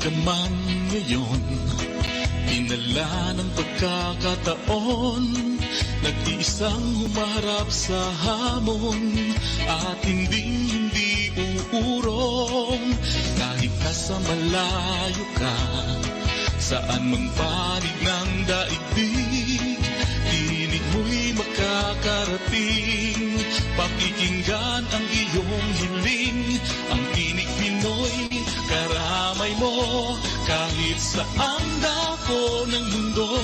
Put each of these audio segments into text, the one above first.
ka man ngayon, pinala ng pagkakataon, nag-iisang humarap sa hamon, at hindi uurong. Kahit nasa malayo ka, saan mang panig ng daigdig, tinig mo'y makakarating. Pakikinggan ang iyong hiling, ang Tinig Pinoy, karamay mo. Kahit saang dako ng mundo,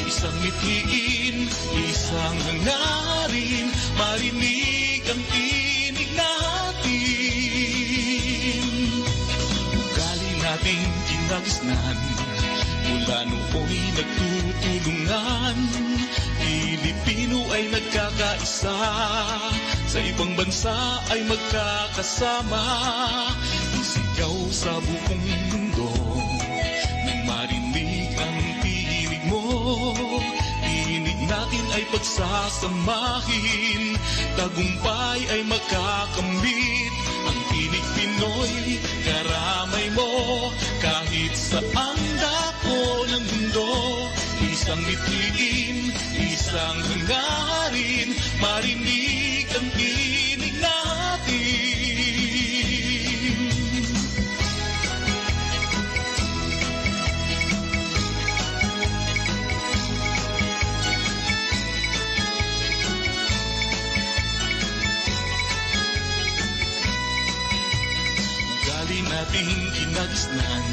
isang mithiin, isang hangarin, marinig ang tinig natin. Ugali nating kinagisnan, mula nooy nagtutulungan. Filipino ay nagkakaisa, sa ibang bansa ay magkakasama. Isigaw sa buong mundo, nang marinig ang tinig mo. Tinig natin ay pagsasamahin, tagumpay ay magkakamit. Ang Tinig Pinoy, karamay mo. Kahit saang dako ng mundo, isang mithiin, isang hangarin, marinig ang tinig natin. Ugali nating kinagisnan,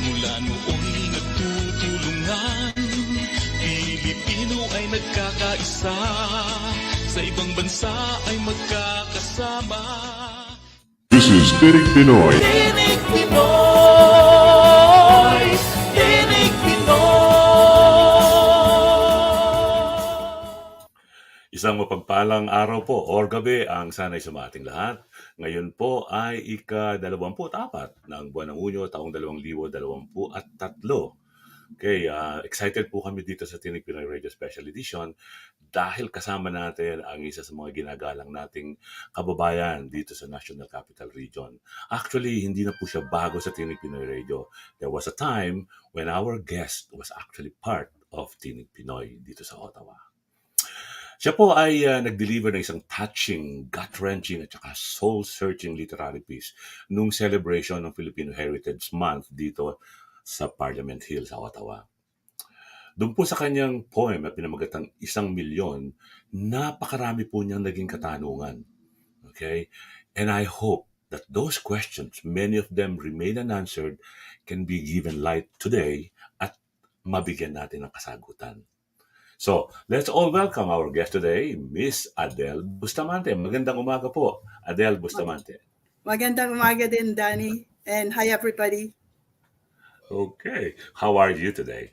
mula nooy nagtutulungan. Filipino ay nagkakaisa, sa ibang bansa ay magkakasama. This is TINIG PINOY. Tinig Pinoy, Tinig Pinoy. Isang mapagpalang araw po or gabi ang sanay sa ating lahat. Ngayon po ay ika-24 ng buwan ng Hunyo, taong 2023. Okay, excited po kami dito sa Tinig Pinoy Radio Special Edition dahil kasama natin ang isa sa mga ginagalang nating kababayan dito sa National Capital Region. Actually, hindi na po siya bago sa Tinig Pinoy Radio. There was a time when our guest was actually part of Tinig Pinoy dito sa Ottawa. Siya po ay nag-deliver ng isang touching, gut-wrenching at saka soul-searching literary piece nung celebration ng Filipino Heritage Month dito sa Parliament Hill sa Ottawa. Doon po sa kanyang poem na pinamagatang Isang Milyon, napakarami po niyang naging katanungan. Okay? And I hope that those questions, many of them remain unanswered, can be given light today at mabigyan natin ng kasagutan. So, let's all welcome our guest today, Miss Adel Bustamante. Magandang umaga po, Adel Bustamante. Magandang umaga din, Danny. And hi, everybody. Okay. How are you today?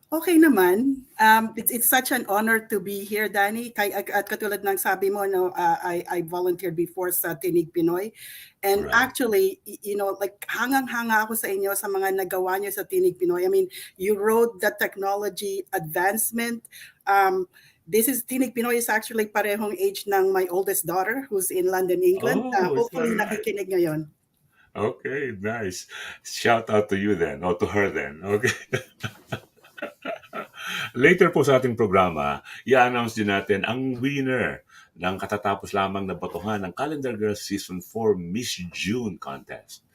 Okay naman. It's such an honor to be here, Danny. At katulad ng sabi mo, no, I volunteered before sa Tinig Pinoy. And Right. actually, like hangang-hanga ako sa inyo sa mga nagawa niyo sa Tinig Pinoy. I mean, you wrote the technology advancement. This is Tinig Pinoy is actually parehong age ng my oldest daughter who's in London, England. Oh, is Hopefully that right? nakikinig ngayon. Okay, nice. Shout out to you then, or to her then. Okay. Later po sa ating programa, i-announce din natin ang winner ng katatapos lamang na botohan ng Calendar Girls Season 4 Miss June Contest.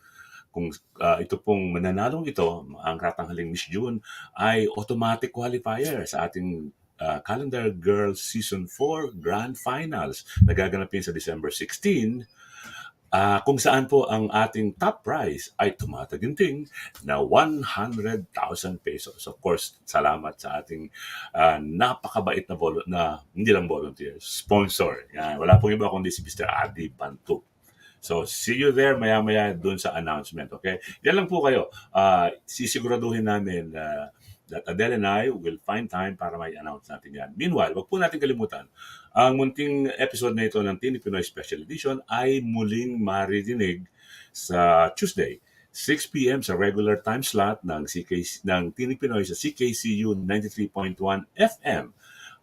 Kung ito pong mananalong ito, ang katanghaling Miss June, ay automatic qualifier sa ating Calendar Girls Season 4 Grand Finals na gaganapin sa December 16, kung saan po ang ating top prize ay tumataginting na 100,000 pesos. Of course, salamat sa ating napakabait na hindi lang volunteer, sponsor. Yan, wala pong iba kundi si Mr. Adi Bantu. So, see you there maya-maya dun sa announcement, okay? Yan lang po kayo. Sisiguraduhin namin that Adele and I will find time para may announce natin yan. Meanwhile, wag po natin kalimutan, ang munting episode na ito ng Tinig Pinoy Special Edition ay muling maririnig sa Tuesday, 6 p.m. sa regular time slot ng Tinig Pinoy sa CKCU 93.1 FM.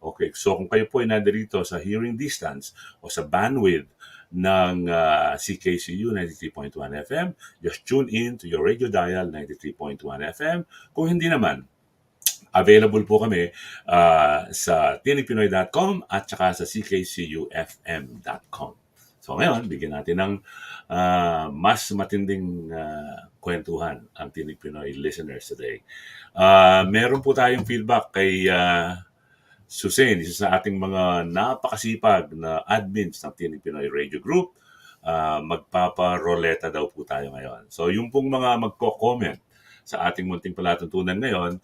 Okay, so kung kayo po ay nandirito sa hearing distance o sa bandwidth ng CKCU 93.1 FM, just tune in to your radio dial 93.1 FM. Kung hindi naman, available po kami sa tinigpinoy.com at saka sa ckcufm.com. So ngayon, bigyan natin ng mas matinding kwentuhan ang Tinig Pinoy listeners today. Meron po tayong feedback kay Susan, isa sa ating mga napakasipag na admins ng Tinig Pinoy Radio Group. Magpaparoleta daw po tayo ngayon. So yung pong mga magko-comment sa ating munting palatuntunan ngayon,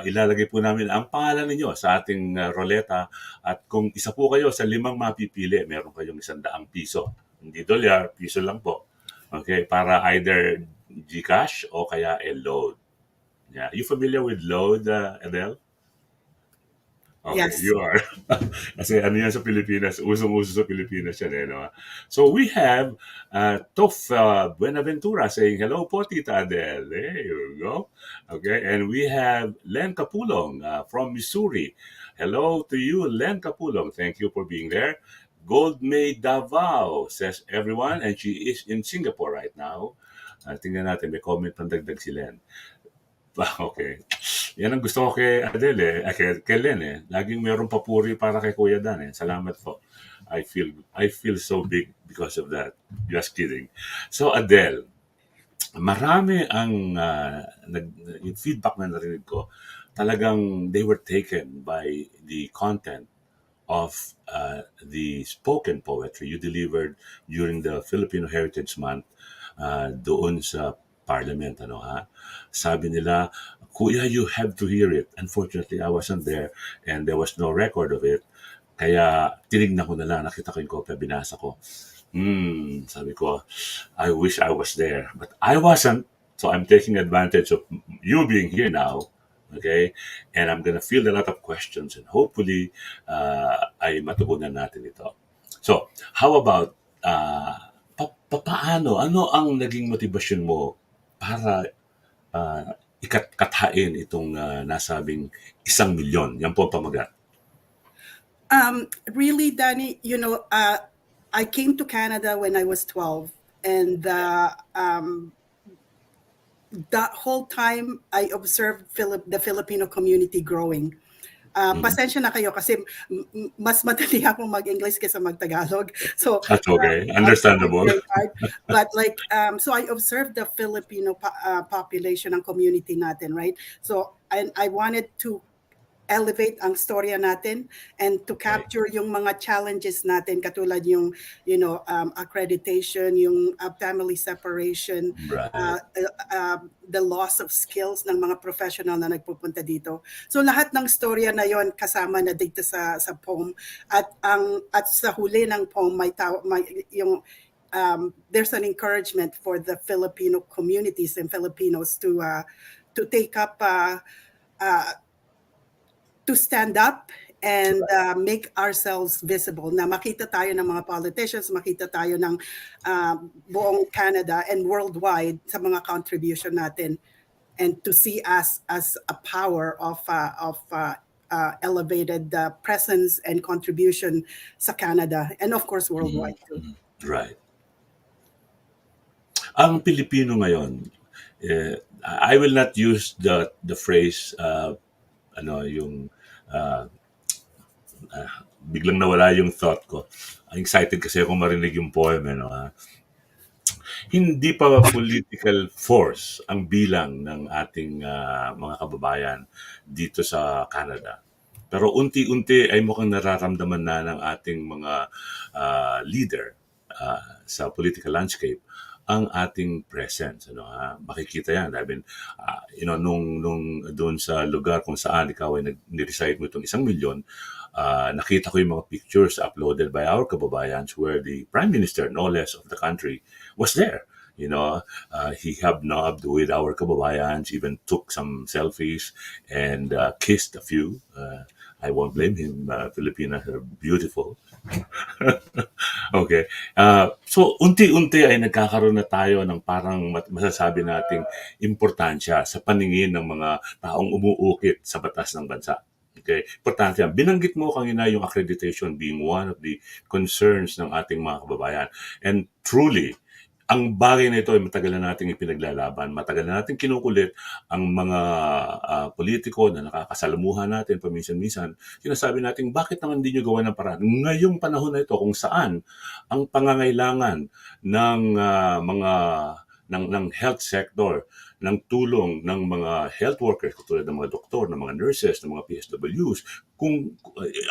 ilalagay po namin ang pangalan ninyo sa ating roleta at kung isa po kayo sa 5 mapipili, meron kayong 100 piso. Hindi dolyar, piso lang po. Okay, para either GCash o kaya load. Yeah. You familiar with load, Adel? Okay, Yes. you are. Kasi ano yan sa Pilipinas, usong-uso sa Pilipinas yan. No? So we have Tof Buenaventura saying, hello po, Tita Adele. There you go. Okay, and we have Len Capulong from Missouri. Hello to you, Len Capulong. Thank you for being there. Gold May Davao, says everyone, and she is in Singapore right now. Tingnan natin, may comment pang dagdag si Len. Okay. Yan ang gusto ko kay Adele kay Len Laging mayroong papuri para kay Kuya Dan Salamat po. I feel so big because of that. Just kidding. So Adele, marami ang yung feedback na narinig ko. Talagang they were taken by the content of the spoken poetry you delivered during the Filipino Heritage Month doon sa Parliament. Sabi nila, Kuya, you have to hear it. Unfortunately, I wasn't there and there was no record of it. Kaya tinignan ko na lang, nakita ko yung kopya, binasa ko. Sabi ko, I wish I was there. But I wasn't. So I'm taking advantage of you being here now. Okay? And I'm gonna field a lot of questions and hopefully ay matugunan natin ito. So, how about paano? Ano ang naging motivasyon mo para ikathain itong nasabing 1 milyon? Yan po ang pamagat. Really, Danny, I came to Canada when I was 12, and that whole time I observed the Filipino community growing. Pasensya na kayo kasi mas madali akong mag-English kaysa mag-Tagalog. So that's okay. Understandable. But so I observed the Filipino population and community natin, right? So I wanted to elevate ang storya natin and to capture yung mga challenges natin katulad yung accreditation, yung family separation, the loss of skills ng mga professional na nagpupunta dito. So lahat ng storya na yon kasama na dito sa poem at sa huli ng poem there's an encouragement for the Filipino communities and Filipinos to take up to stand up and make ourselves visible, na makita tayo ng mga politicians, makita tayo ng buong Canada and worldwide sa mga contribution natin, and to see us as a power of elevated presence and contribution sa Canada and of course worldwide too. Right. Ang Pilipino ngayon, I will not use the phrase biglang nawala yung thought ko. Excited kasi ako marinig yung poem. Hindi pa political force ang bilang ng ating mga kababayan dito sa Canada. Pero unti-unti ay mukhang nararamdaman na ng ating mga leader sa political landscape ang ating presence. Makikita yan. I mean, nung doon sa lugar kung saan ikaw ay nag-recite mo itong 1 milyon, nakita ko yung mga pictures uploaded by our kababayans where the Prime Minister, no less of the country, was there. He hobnobbed with our kababayans, even took some selfies and kissed a few. I won't blame him. Filipinas are beautiful. Okay. So, unti-unti ay nagkakaroon na tayo ng parang masasabi nating importansya sa paningin ng mga taong umuukit sa batas ng bansa. Okay, importante yan. Binanggit mo kanina yung accreditation being one of the concerns ng ating mga kababayan. And truly, ang bagay na ito ay matagal na nating ipinaglalaban. Matagal na nating kinukulit ang mga politiko na nakakasalamuhan natin paminsan-minsan. Sinasabi natin, bakit naman hindi nyo gawa ng paraan? Ngayong panahon na ito kung saan ang pangangailangan ng ng health sector, ng tulong ng mga health workers, katulad ng mga doktor, ng mga nurses, ng mga PSWs, kung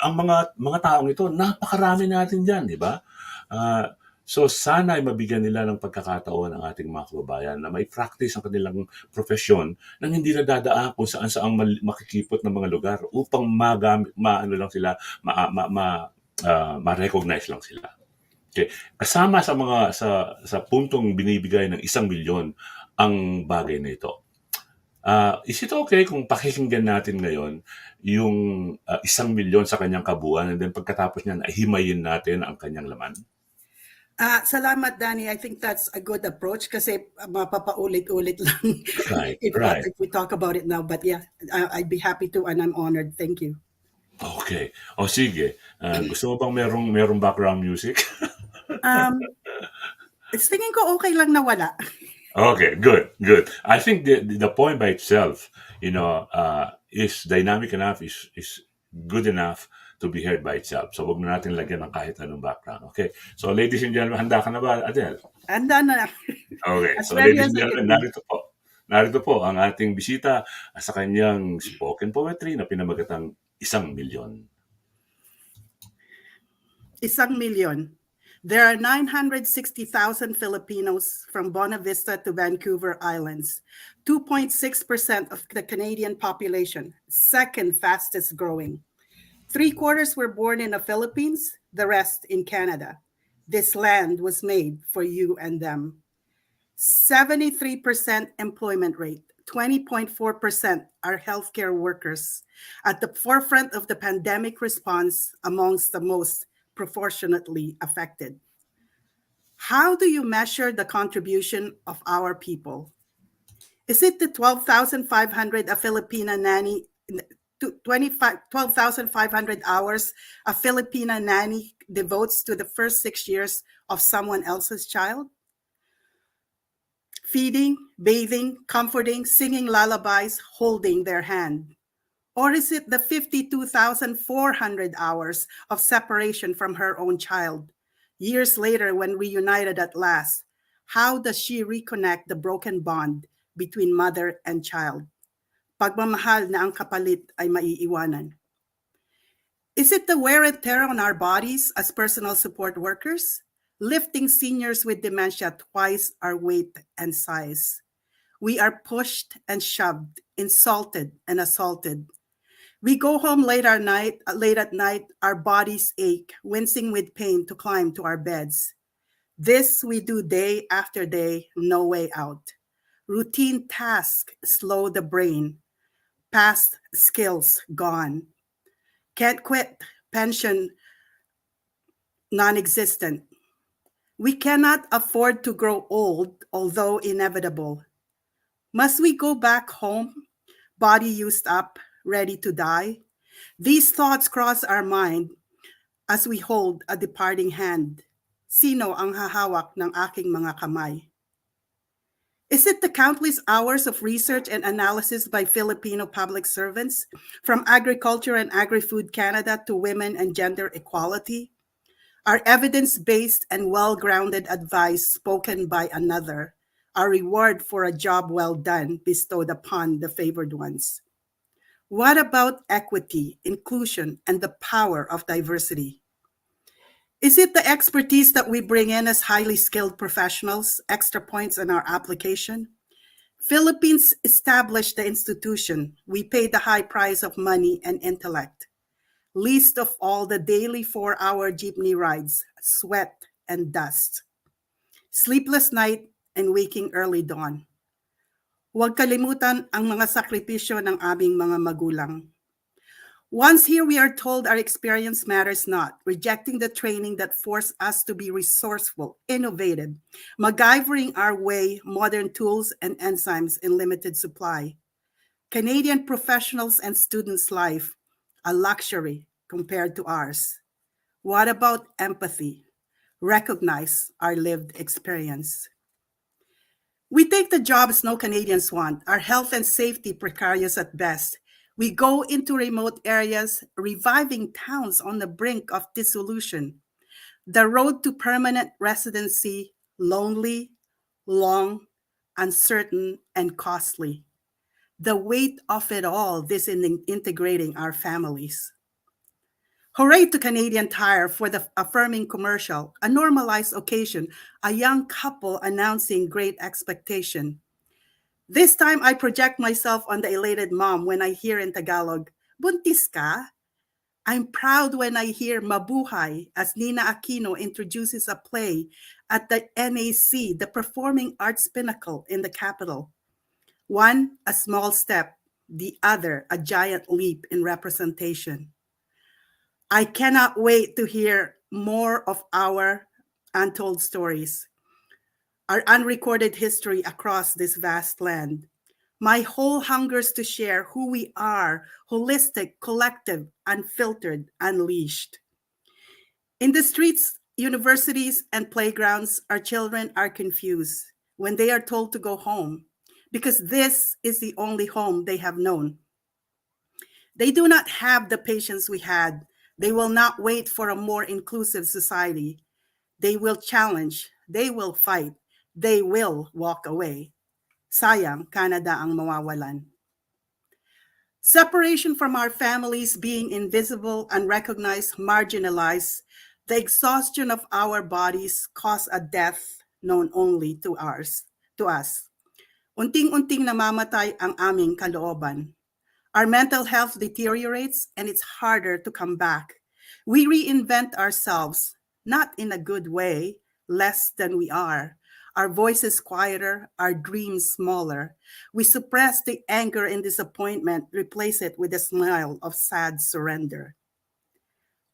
ang mga taong ito, napakarami natin diyan, di ba? So sana ay mabigyan nila ng pagkakataon ang ating mga kababayan na may practice ang kanilang profesyon nang hindi nadadaan kung saan makikipot ng mga lugar upang maano lang sila, ma-recognize lang sila. Okay. Kasama sa puntong binibigay ng 1 milyon ang bagay na ito. Is it okay kung pakikinggan natin ngayon yung 1 milyon sa kanyang kabuuan and then pagkatapos niyan ay himayin natin ang kanyang laman? Salamat, Danny. I think that's a good approach kasi mapapaulit-ulit lang Right, if right. we talk about it now. But yeah, I'd be happy to and I'm honored. Thank you. Okay. O sige. Gusto mo bang merong background music? Tingin ko okay lang na wala. Okay, good. I think the point by itself, is dynamic enough, is good enough to be heard by itself. So, wag na natin lagyan ng kahit anong background. Okay. So, ladies and gentlemen, handa ka na ba, Adel? Handa na. Okay. As So, ready ladies and as I gentlemen, can be. narito po ang ating bisita sa kanyang spoken poetry na pinamagatang 1 milyon. 1 million. There are 960,000 Filipinos from Bona Vista to Vancouver Islands, 2.6% of the Canadian population, second fastest growing. 3/4 were born in the Philippines, the rest in Canada. This land was made for you and them. 73% employment rate, 20.4% are healthcare workers, at the forefront of the pandemic response amongst the most proportionately affected. How do you measure the contribution of our people? Is it the 12,500 a Filipina nanny, 12,500 hours a Filipina nanny devotes to the first 6 years of someone else's child? Feeding, bathing, comforting, singing lullabies, holding their hand. Or is it the 52,400 hours of separation from her own child? Years later, when reunited at last, how does she reconnect the broken bond between mother and child? Pagmamahal na ang kapalit ay maiiwanan. Is it the wear and tear on our bodies as personal support workers? Lifting seniors with dementia twice our weight and size. We are pushed and shoved, insulted and assaulted. We go home late at night, our bodies ache, wincing with pain to climb to our beds. This we do day after day, no way out. Routine tasks slow the brain. Past skills gone. Can't quit, pension non-existent. We cannot afford to grow old, although inevitable. Must we go back home, body used up, ready to die? These thoughts cross our mind as we hold a departing hand. Sino ang hahawak ng aking mga kamay? Is it the countless hours of research and analysis by Filipino public servants, from Agriculture and Agri-Food Canada to women and gender equality? Our evidence-based and well-grounded advice spoken by another, our reward for a job well done bestowed upon the favored ones? What about equity, inclusion, and the power of diversity? Is it the expertise that we bring in as highly skilled professionals, extra points in our application? Philippines established the institution. We pay the high price of money and intellect. Least of all the daily 4-hour jeepney rides, sweat and dust. Sleepless night and waking early dawn. Huwag kalimutan ang mga sakripisyo ng aming mga magulang. Once here, we are told our experience matters not, rejecting the training that forced us to be resourceful, innovative, MacGyvering our way, modern tools and enzymes in limited supply. Canadian professionals and students' life a luxury compared to ours. What about empathy? Recognize our lived experience. We take the jobs no Canadians want, our health and safety precarious at best. We go into remote areas, reviving towns on the brink of dissolution. The road to permanent residency, lonely, long, uncertain, and costly. The weight of it all disintegrating our families. Hooray to Canadian Tire for the affirming commercial, a normalized occasion, a young couple announcing great expectation. This time I project myself on the elated mom when I hear in Tagalog, buntis ka? I'm proud when I hear Mabuhay as Nina Aquino introduces a play at the NAC, the performing arts pinnacle in the capital. One, a small step, the other, a giant leap in representation. I cannot wait to hear more of our untold stories, our unrecorded history across this vast land. My whole hungers to share who we are, holistic, collective, unfiltered, unleashed. In the streets, universities, and playgrounds, our children are confused when they are told to go home because this is the only home they have known. They do not have the patience we had. They will not wait for a more inclusive society. They will challenge. They will fight. They will walk away. Sayang, Canada ang mawawalan. Separation from our families, being invisible, unrecognized, marginalized, the exhaustion of our bodies cause a death known only to us. Unting-unting namamatay ang aming kalooban. Our mental health deteriorates and it's harder to come back. We reinvent ourselves, not in a good way, less than we are. Our voices quieter, our dreams smaller. We suppress the anger and disappointment, replace it with a smile of sad surrender.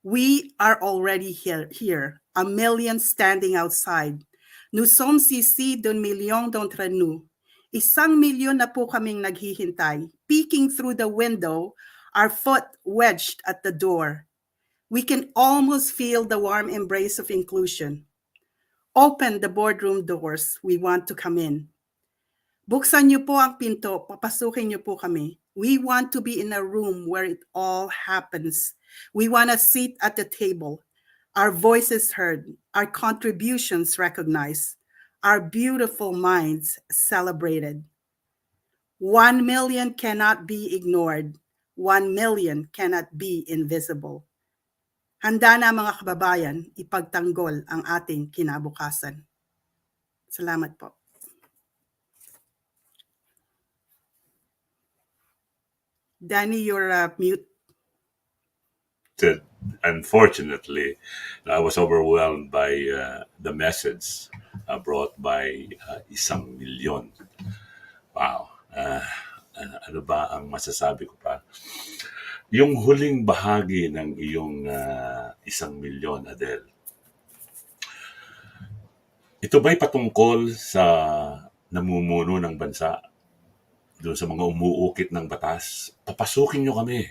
We are already here, a million standing outside. Nous sommes ici d'un million d'entre nous. 1,000,000 na po kaming naghihintay, peeking through the window, our foot wedged at the door. We can almost feel the warm embrace of inclusion. Open the boardroom doors, we want to come in. Buksan niyo po ang pinto, papasukin niyo po kami. We want to be in a room where it all happens. We want a seat at the table, our voices heard, our contributions recognized, our beautiful minds celebrated. 1,000,000 cannot be ignored. 1,000,000 cannot be invisible. Handa na mga kababayan, ipagtanggol ang ating kinabukasan. Salamat po. Danny, you're mute. Unfortunately, I was overwhelmed by the message brought by ISANG MILYON. Wow. Ano ba ang masasabi ko pa? Yung huling bahagi ng iyong ISANG MILYON, Adel, ito ba'y patungkol sa namumuno ng bansa, doon sa mga umuukit ng batas? Papasukin nyo kami.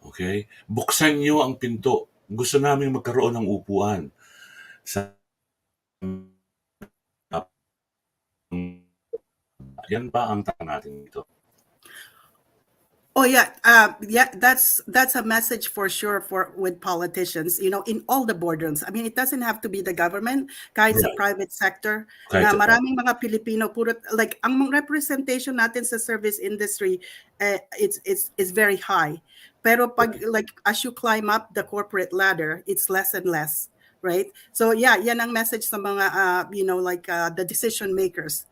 Okay? Buksan nyo ang pinto. Gusto namin magkaroon ng upuan. Yan ba ang tanong natin dito? Oh yeah, that's a message for sure for with politicians. You know, in all the boardrooms. I mean, it doesn't have to be the government, kahit sa Right. private sector. Kahit Na sa- maraming mga Pilipino puro like ang representation natin sa service industry, it's very high. Pero pag like as you climb up the corporate ladder, it's less and less, right? So yeah, yan ang message sa mga the decision makers.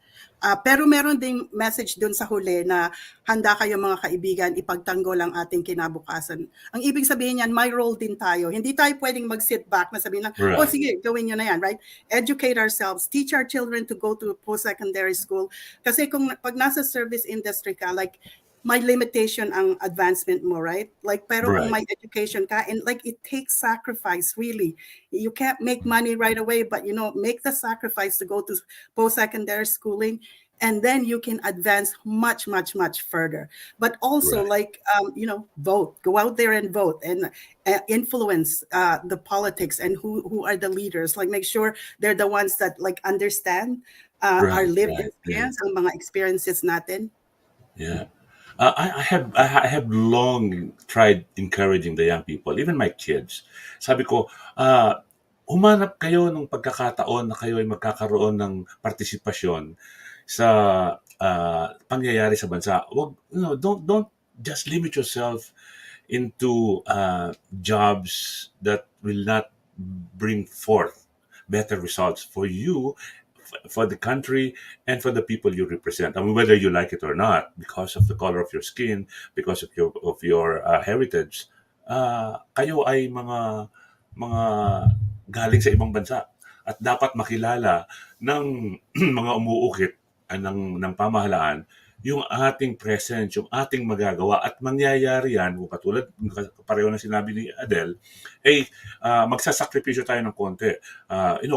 Pero meron ding message dun sa huli na handa kayo mga kaibigan, ipagtanggol ang ating kinabukasan. Ang ibig sabihin yan, may role din tayo. Hindi tayo pwedeng mag-sit back na sabihin lang, Right. oh sige, gawin nyo na yan, right? Educate ourselves, teach our children to go to post-secondary school. Kasi kung pag nasa service industry ka, like, may limitation ang advancement mo, right? Like, pero kung Right. may education ka, and like, it takes sacrifice, really. You can't make money right away, but, make the sacrifice to go to post-secondary schooling. and then you can advance much much further. But also, Right. like, vote, go out there and vote, and influence the politics, and who are the leaders. Like, make sure they're the ones that like understand our Right. lived Right. Yeah. experience, ang mga experiences natin. Yeah. I have long tried encouraging the young people, even my kids. Sabi ko, humanap kayo ng pagkakataon na kayo ay magkakaroon ng partisipasyon sa pangyayari sa bansa. Wag, don't just limit yourself into jobs that will not bring forth better results for you, for the country, and for the people you represent. I mean, whether you like it or not, because of the color of your skin, because of your heritage, kayo ay mga galing sa ibang bansa at dapat makilala ng mga umuukit ng pamahalaan yung ating presence, yung ating magagawa, at mangyayari yan, kung katulad, pareho na sinabi ni Adel, ay magsasakripisyo tayo ng konti.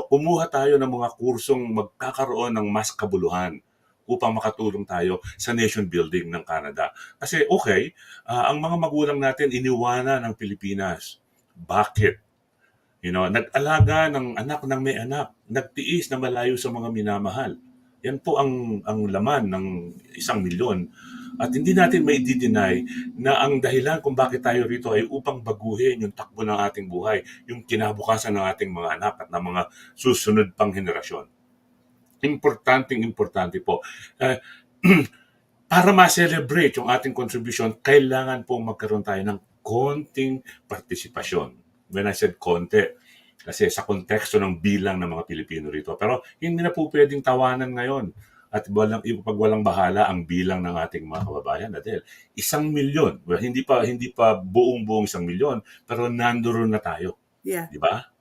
Kumuha tayo ng mga kursong magkakaroon ng mas kabuluhan upang makatulong tayo sa nation building ng Canada. Kasi okay, ang mga magulang natin iniwanan ng Pilipinas. Bakit? Nag-alaga ng anak ng may anak, nagtiis na malayo sa mga minamahal. Yan po ang laman ng 1,000,000. At hindi natin mai-deny na ang dahilan kung bakit tayo rito ay upang baguhin yung takbo ng ating buhay, yung kinabukasan ng ating mga anak at ng mga susunod pang henerasyon. Importante po. Para ma-celebrate yung ating contribution, kailangan pong magkaroon tayo ng konting partisipasyon. When I said konti, kasi sa konteksto ng bilang ng mga Pilipino rito. Pero hindi na po pwedeng tawanan ngayon at walang bahala ang bilang ng ating mga kababayan. Dahil 1,000,000, well, hindi pa buong 1,000,000, pero nandoon na tayo. Yeah. Di ba?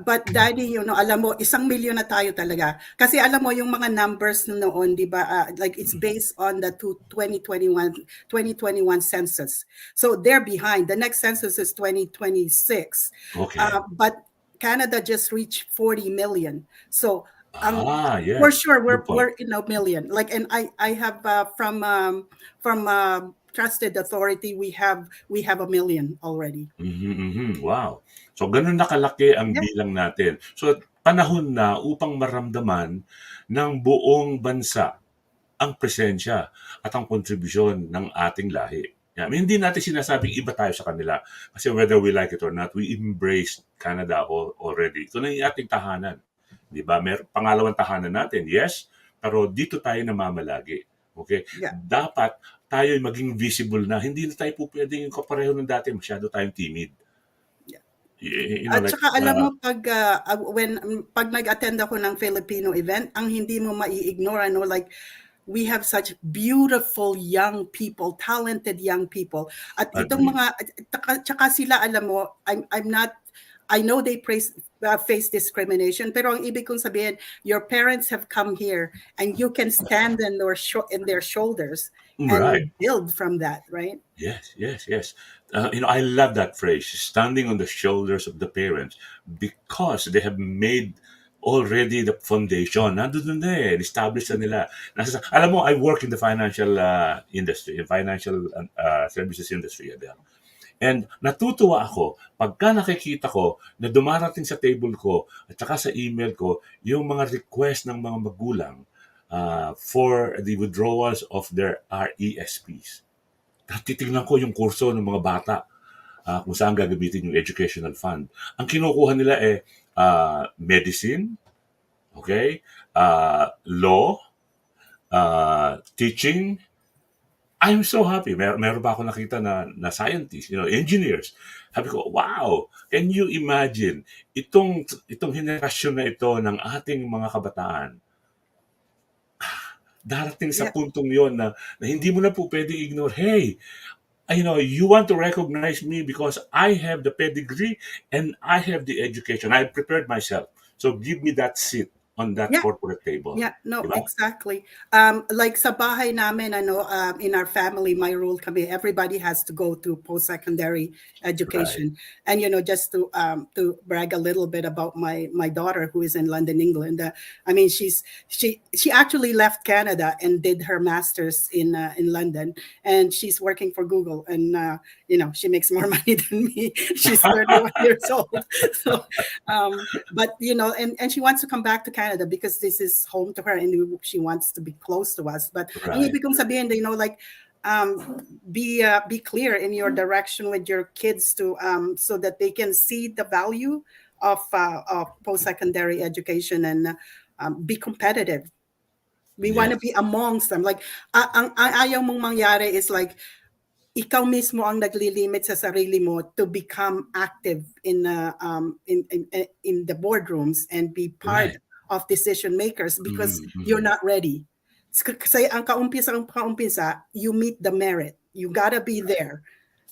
But Daddy, alam mo, 1,000,000 na tayo talaga. Kasi alam mo, yung mga numbers noon, di ba, like it's based on the 2021 census. So they're behind. The next census is 2026. Okay. But Canada just reached 40 million. So Yes. for sure, Good point. we're in a million. Like, and I have from trusted authority, we have 1,000,000 already. Wow. So, ganun na kalaki ang Yeah. bilang natin. So, panahon na upang maramdaman ng buong bansa ang presensya at ang kontribusyon ng ating lahi. Hindi natin sinasabing iba tayo sa kanila. Kasi whether we like it or not, we embrace Canada already. Ito na yung ating tahanan. Di ba? Pangalawang tahanan natin, yes, pero dito tayo namamalagi. Okay? Yeah. Dapat tayo maging visible na. Hindi na tayo po pwedeng yung kapareho ng dati. Masyado tayong timid. At saka alam mo, pag nag-attend ako ng Filipino event, ang hindi mo mai-ignore, like, we have such beautiful young people, talented young people. At itong mga, tsaka sila, alam mo, I know they face discrimination, pero ang ibig kong sabihin, your parents have come here and you can stand in their shoulders and build from that, right? Yes. I love that phrase, standing on the shoulders of the parents, because they have made already the foundation. Nandun na established na nila. Alam mo, I work in the financial industry, financial services industry. And natutuwa ako pagka nakikita ko na dumarating sa table ko at saka sa email ko yung mga request ng mga magulang for the withdrawals of their RESPs. Titignan ko yung kurso ng mga bata kung saan gagamitin yung educational fund. Ang kinukuha nila medicine, okay, law, teaching. I'm so happy. Meron ba ako nakita na scientists, engineers. Sabi ko, wow, can you imagine itong henerasyon na ito ng ating mga kabataan, darating sa puntong yon na hindi mo na po pwede ignore. Hey, you want to recognize me because I have the pedigree and I have the education. I prepared myself. So give me that seat on that Yeah. corporate table. Yeah, no, Di ba? exactly. Like sa bahay namin, in our family, my rule kami, everybody has to go through post-secondary Right. education. And, just to brag a little bit about my daughter who is in London, England. I mean, she actually left Canada and did her master's in London, and she's working for Google. And, she makes more money than me. She's 31 years old. So, but and she wants to come back to Canada because this is home to her and she wants to be close to us. But ang Right. ibig kong sabihin, like be clear in your direction with your kids to so that they can see the value of post-secondary education and be competitive. We want to Yes. be amongst them. Like ang ayaw mong mangyari is like ikaw mismo ang naglilimit sa sarili mo to become active in the boardrooms and be part Right. of decision makers because Mhm, you're mhm. not ready. Kasi ang kaumpisa, you meet the merit. You gotta be there.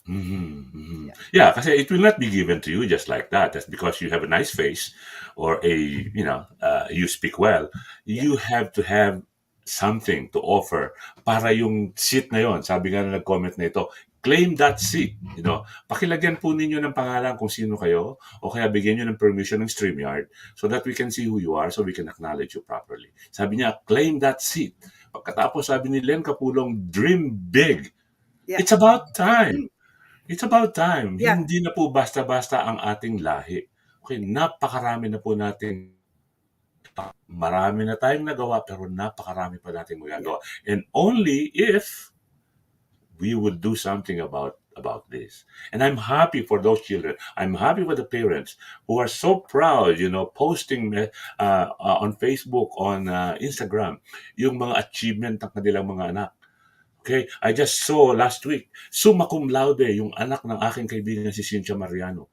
Mhm, mhm. Yeah. Yeah, kasi it will not be given to you just like that. That's because you have a nice face or you speak well. Yeah. You have to have something to offer para yung seat na yon. Sabi nga na nag-comment na ito, claim that seat. Pakilagyan po ninyo ng pangalan kung sino kayo o kaya bigyan nyo ng permission ng StreamYard so that we can see who you are so we can acknowledge you properly. Sabi niya, claim that seat. Pagkatapos sabi ni Len Kapulong, dream big. Yeah. It's about time. It's about time. Yeah. Hindi na po basta-basta ang ating lahi. Okay, napakarami na po natin. Marami na tayong nagawa pero napakarami pa nating magagawa. And only if we would do something about this. And I'm happy for those children. I'm happy for the parents who are so proud, posting on Facebook, on Instagram, yung mga achievement ng kanilang mga anak. Okay, I just saw last week, summa cum laude, yung anak ng aking kaibigan si Cynthia Mariano.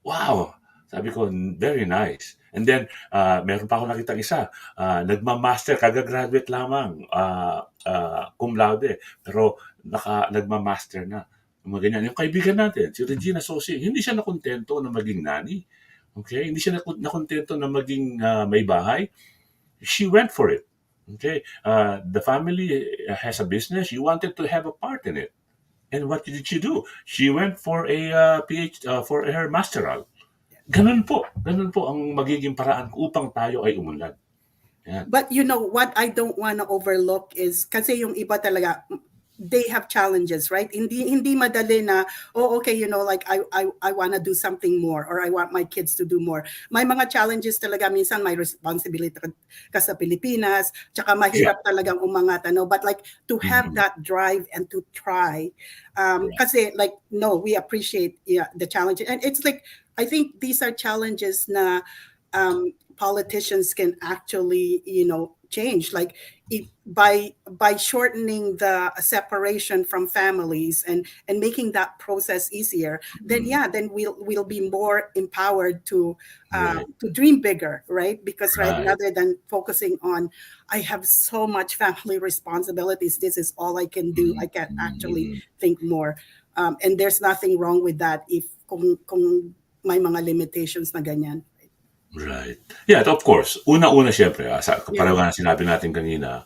Wow! Sabi ko, very nice. And then, meron pa ako nakita isa, nagma-master, kagagraduate lamang, cum laude, pero nagma-master na. Yung mga ganyan. Yung kaibigan natin, si Regina Sosi, hindi siya nakontento na maging nani. Okay? Hindi siya nakontento na maging may bahay. She went for it. Okay, the family has a business. You wanted to have a part in it, and what did she do? She went for a for her masteral. Ganun po ang magiging paraan upang tayo ay umunlad. Yan. But what I don't want to overlook is kasi yung iba talaga they have challenges, right? Hindi madali na okay, like I want to do something more or I want my kids to do more. May mga challenges talaga minsan may responsibility ka sa Pilipinas, tsaka mahirap talagang umangat but like to have that drive and to try kasi like no, we appreciate the challenge and it's like I think these are challenges na politicians can actually change like by shortening the separation from families and making that process easier then we'll be more empowered to dream bigger, right? Because Right. rather than focusing on I have so much family responsibilities, this is all I can do, I can't actually think more and there's nothing wrong with that if kung may mga limitations na ganyan. Right. Yeah, of course. Una-una siyempre, pareho nga sinabi natin kanina,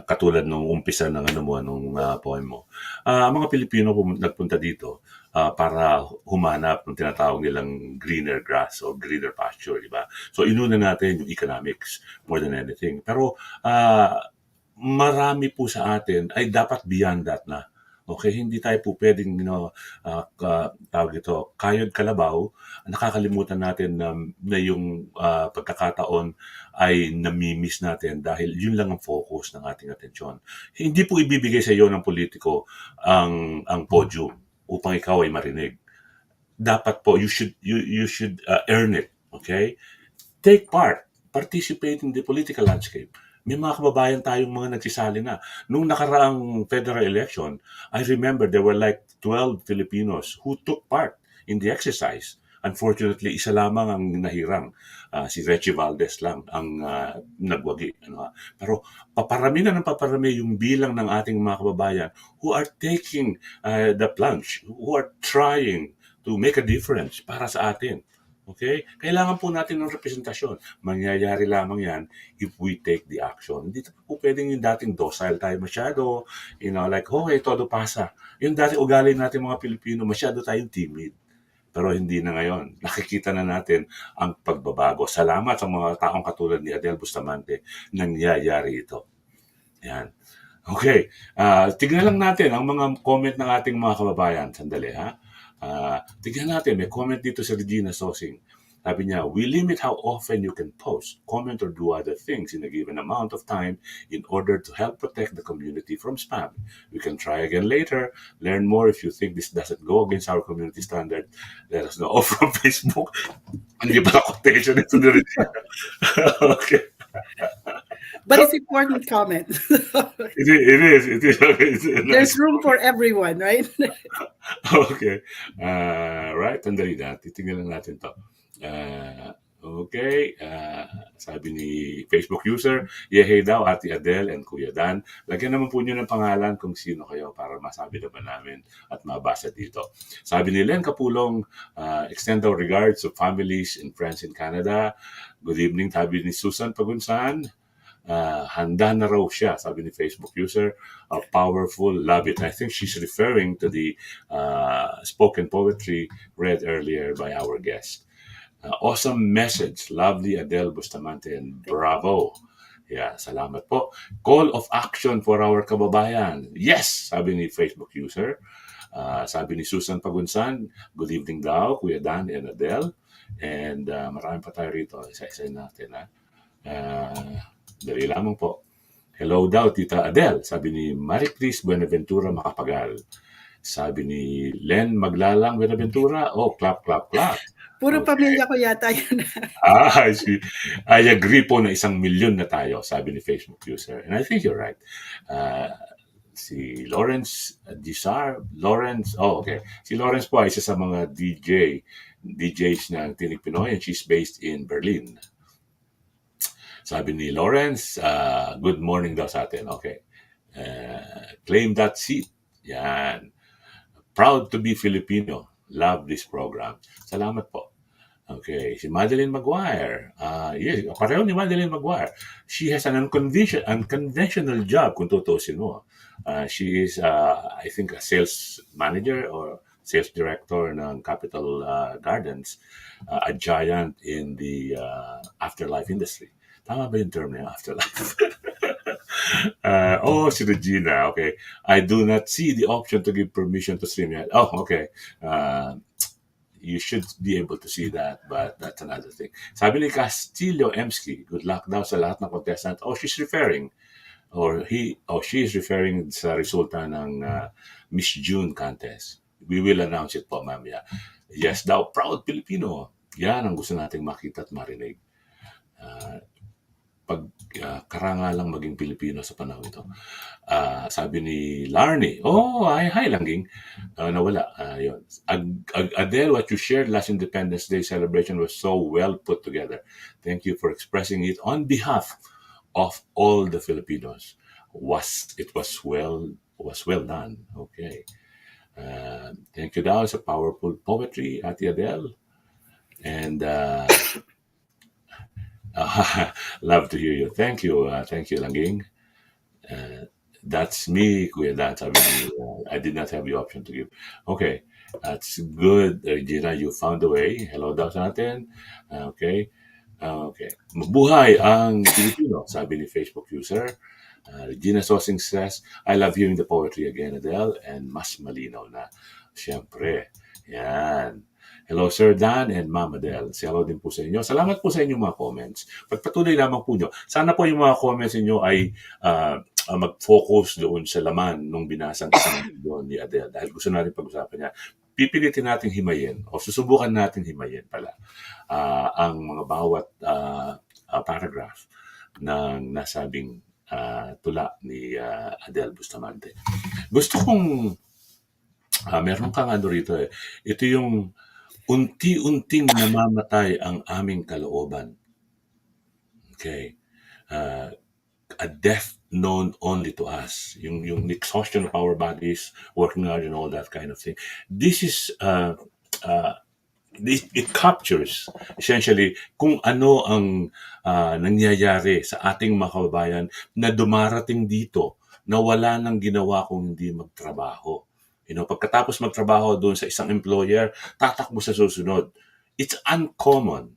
katulad nung umpisa ng nung poem mo. Ang mga Pilipino nagpunta dito para humanap ng tinatawag nilang greener grass o greener pasture, di ba? So inuna natin yung economics more than anything. Pero marami po sa atin ay dapat beyond that na. Okay, hindi tayo po pwedeng, tawag ito, kayod kalabaw, nakakalimutan natin na yung pagkakataon ay namimiss natin dahil yun lang ang focus ng ating atensyon. Hindi po ibibigay sa iyo ng politiko ang podium upang ikaw ay marinig. Dapat po, you should earn it, okay? Take part, participate in the political landscape. May mga kababayan tayong mga nagsisali na. Nung nakaraang federal election, I remember there were like 12 Filipinos who took part in the exercise. Unfortunately, isa lamang ang nahirang. Si Rechi Valdez lang ang nagwagi. Pero paparami na ng paparami yung bilang ng ating mga kababayan who are taking the plunge, who are trying to make a difference para sa atin. Okay? Kailangan po natin ng representasyon. Mangyayari lamang yan if we take the action. Hindi po pwedeng yung dating docile tayo masyado, like, okay, todo pasa. Yung dating ugali natin mga Pilipino, masyado tayong timid. Pero hindi na ngayon. Nakikita na natin ang pagbabago. Salamat sa mga taong katulad ni Adel Bustamante. Nangyayari ito. Yan. Okay. Tignan lang natin ang mga comment ng ating mga kababayan. Sandali, ha? Tignan natin. May comment dito sa Regina Sosing. Sabi niya, we limit how often you can post, comment, or do other things in a given amount of time in order to help protect the community from spam. We can try again later. Learn more if you think this doesn't go against our community standard. Let us know. Oh, from Facebook. Hindi pala quotation ito ni Regina. Okay. But it's important comment. It is. There's room for everyone, right? Okay. Right, sandali na. Titingnan lang natin to. Okay. Sabi ni Facebook user, yehey daw, Ate Adel and Kuya Dan. Lagyan naman po nyo ng pangalan kung sino kayo para masabi naman namin at mabasa dito. Sabi ni Len Kapulong, extend our regards to families and friends in Canada. Good evening, sabi ni Susan Pagunsan. Handa na raw siya, sabi ni Facebook user. Powerful, love it. I think she's referring to the spoken poetry read earlier by our guest. Awesome message, lovely Adel Bustamante, and bravo. Yeah, salamat po. Call of action for our kababayan. Yes, sabi ni Facebook user. Sabi ni Susan Pagunsan, good evening daw, Kuya Dan and Adel. And marami pa tayo rito. Isa-isa natin. Dali lamang po. Hello daw, Tita Adel. Sabi ni Maricris Buenaventura Macapagal. Sabi ni Len Maglalang Buenaventura, oh, clap, clap, clap. Puro pamilya ko yata yun. I agree po na 1 milyon na tayo, sabi ni Facebook user. And I think you're right. Si Lawrence okay. Si Lawrence po ay isa sa mga DJs ng Tinig Pinoy, and she's based in Berlin. Sabi ni Lawrence, good morning daw sa atin. Okay. Claim that seat. Yan. Proud to be Filipino. Love this program. Salamat po. Okay. Si Madeline Maguire. Yes, pareho ni Madeline Maguire. She has an unconventional job kung tutusin mo. She is, I think, a sales manager or sales director ng Capital Gardens, a giant in the afterlife industry. Tama ba yung term na yung afterlife? Si Regina, okay. I do not see the option to give permission to stream yet. Oh, okay. You should be able to see that, but that's another thing. Sabi ni Castillo Emski, good luck daw sa lahat ng contestant. She is referring sa resulta ng Miss June contest. We will announce it po, ma'am. Yeah. Yes daw, proud Filipino. Yan ang gusto nating makita at marinig. Karangalang maging Pilipino sa panahon ito. Sabi ni Larnie, hi Langging. Nawala. Yun. Adel, what you shared last Independence Day celebration was so well put together. Thank you for expressing it on behalf of all the Filipinos. It was well done. Okay. Thank you daw sa powerful poetry, Ate Adel. And love to hear you. Thank you, Langging. That's me, Kuya Dan. Sabi niyo, I did not have the option to give. Okay, that's good, Regina. You found a way. Hello daw sa atin. Okay. Mabuhay ang Pilipino, sabi ni Facebook user. Regina Sosing says, I love hearing the poetry again, Adele, and mas malinaw na. Siyempre. Yan. Hello, Sir Dan and Ma'am Adele. Hello din po sa inyo. Salamat po sa inyong mga comments. Pagpatuloy lamang po nyo. Sana po yung mga comments ninyo ay mag-focus doon sa laman nung binasang doon ni Adele. Dahil gusto natin pag-usapan niya. Pipilitin natin himayin o susubukan natin himayin pala ang mga bawat paragraph ng nasabing tula ni Adel Bustamante. Gusto kong meron kang ano rito eh. Ito yung unti-unting namamatay ang aming kalooban. Okay. A death known only to us. Yung exhaustion of our bodies, working hard and all that kind of thing. This is it captures essentially kung ano ang nangyayari sa ating mga kababayan na dumarating dito na wala nang ginawa kung hindi magtrabaho. Pagkatapos magtrabaho doon sa isang employer, tatakbo sa susunod. It's uncommon.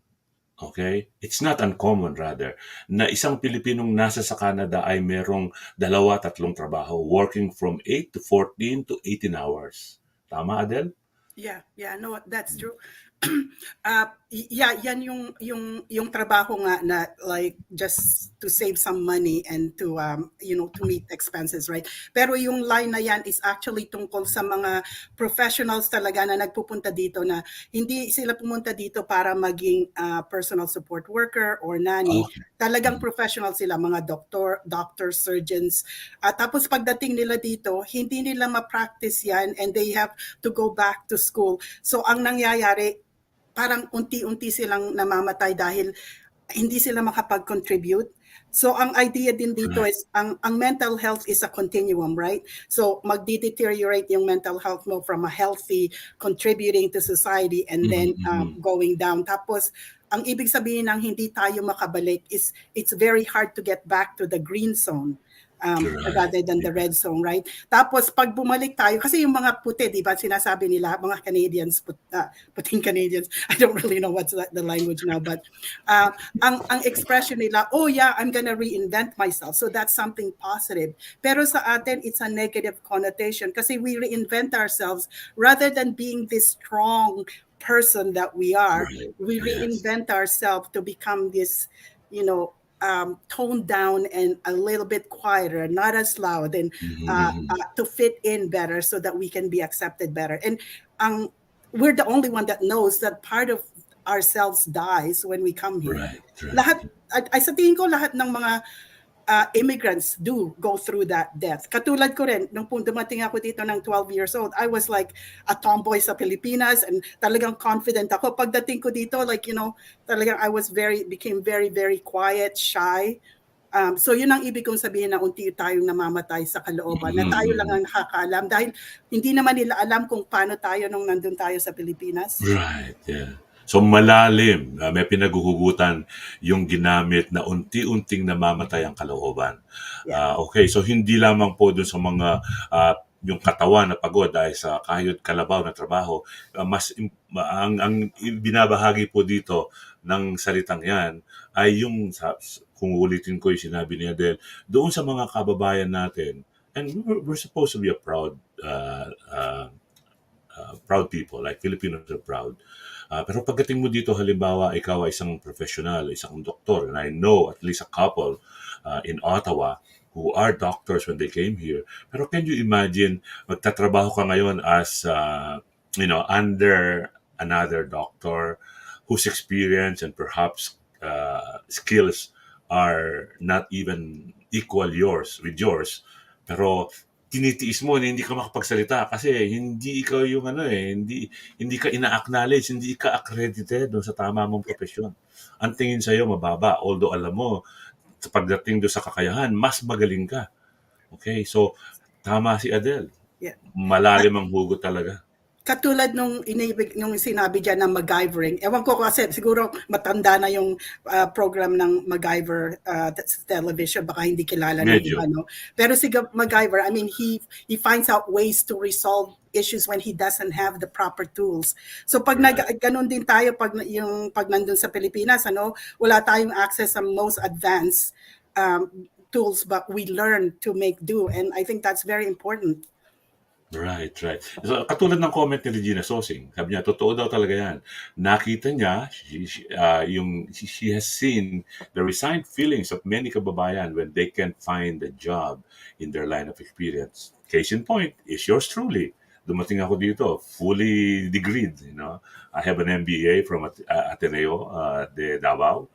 Okay? It's not uncommon rather na isang Pilipinong nasa sa Canada ay merong 2-3 trabaho, working from 8 to 14 to 18 hours. Tama, Adel? Yeah, no, that's true. Yeah, yan yung trabaho nga na like just to save some money and to to meet expenses, right? Pero yung line na yan is actually tungkol sa mga professionals talaga na nagpupunta dito na hindi sila pumunta dito para maging personal support worker or nanny. Okay. Talagang professional sila, mga doctors, surgeons. Tapos pagdating nila dito, hindi nila ma-practice yan and they have to go back to school. So ang nangyayari, parang unti-unti silang namamatay dahil hindi sila makapag-contribute. So ang idea din dito is ang mental health is a continuum, right? So magde-deteriorate yung mental health mo from a healthy, contributing to society and then going down. Tapos ang ibig sabihin ng hindi tayo makabalik is it's very hard to get back to the green zone. Rather than the red zone, right? Tapos pag bumalik tayo, kasi yung mga puti, di ba, sinasabi nila, mga Canadians, puting Canadians, I don't really know what's the language now, but ang expression nila, oh yeah, I'm gonna reinvent myself. So that's something positive. Pero sa atin, it's a negative connotation kasi we reinvent ourselves rather than being this strong person that we are. We reinvent ourselves to become this, toned down and a little bit quieter, not as loud, and to fit in better so that we can be accepted better. And we're the only one that knows that part of ourselves dies when we come here. Right. Lahat, ay sa tingin ko lahat ng mga immigrants do go through that death. Katulad ko rin, nung dumating ako dito ng 12 years old, I was like a tomboy sa Pilipinas and talagang confident ako. Pagdating ko dito, like, talagang I became very, very quiet, shy. So yun ang ibig kong sabihin na unti tayong namamatay sa kalooban, na tayo lang ang nakakaalam dahil hindi naman nila alam kung paano tayo nung nandun tayo sa Pilipinas. Right, yeah. So malalim, may pinaguhugutan yung ginamit na unti-unting namamatay ang kalooban. Okay, so hindi lamang po dun sa mga yung katawan na pagod dahil sa kahit kalabaw na trabaho, ang binabahagi po dito ng salitang yan ay yung, kung ulitin ko yung sinabi ni Adel, doon sa mga kababayan natin, and we're supposed to be a proud people, like Filipinos are proud. Pero pagdating mo dito, halimbawa, ikaw ay isang professional, isang doktor, and I know at least a couple in Ottawa who are doctors when they came here. Pero can you imagine, magtatrabaho ka ngayon as, under another doctor whose experience and perhaps skills are not even equal with yours. Pero tinitiis mo na hindi ka makapagsalita kasi hindi ikaw yung hindi ka ina-acknowledge, hindi ka accredited doon sa tama mong profesyon. Ang tingin sa'yo mababa, although alam mo, sa pagdating doon sa kakayahan, mas magaling ka. Okay, so tama si Adel. Yeah. Malalim ang hugot talaga. Katulad nung sinabi dyan ng MacGyvering, ewan ko kasi siguro matanda na yung program ng MacGyver sa television, baka hindi kilala ng iba, no? Pero si MacGyver, I mean, he finds out ways to resolve issues when he doesn't have the proper tools. So pag ganun din tayo pag nandun sa Pilipinas, wala tayong access sa most advanced tools, but we learn to make do, and I think that's very important. Right. So, katulad ng comment ni Regina Sosing, sabi niya, totoo daw talaga yan. Nakita niya, she has seen the resigned feelings of many kababayan when they can't find a job in their line of experience. Case in point is yours truly. Dumating ako dito, fully degreed. I have an MBA from Ateneo de Davao.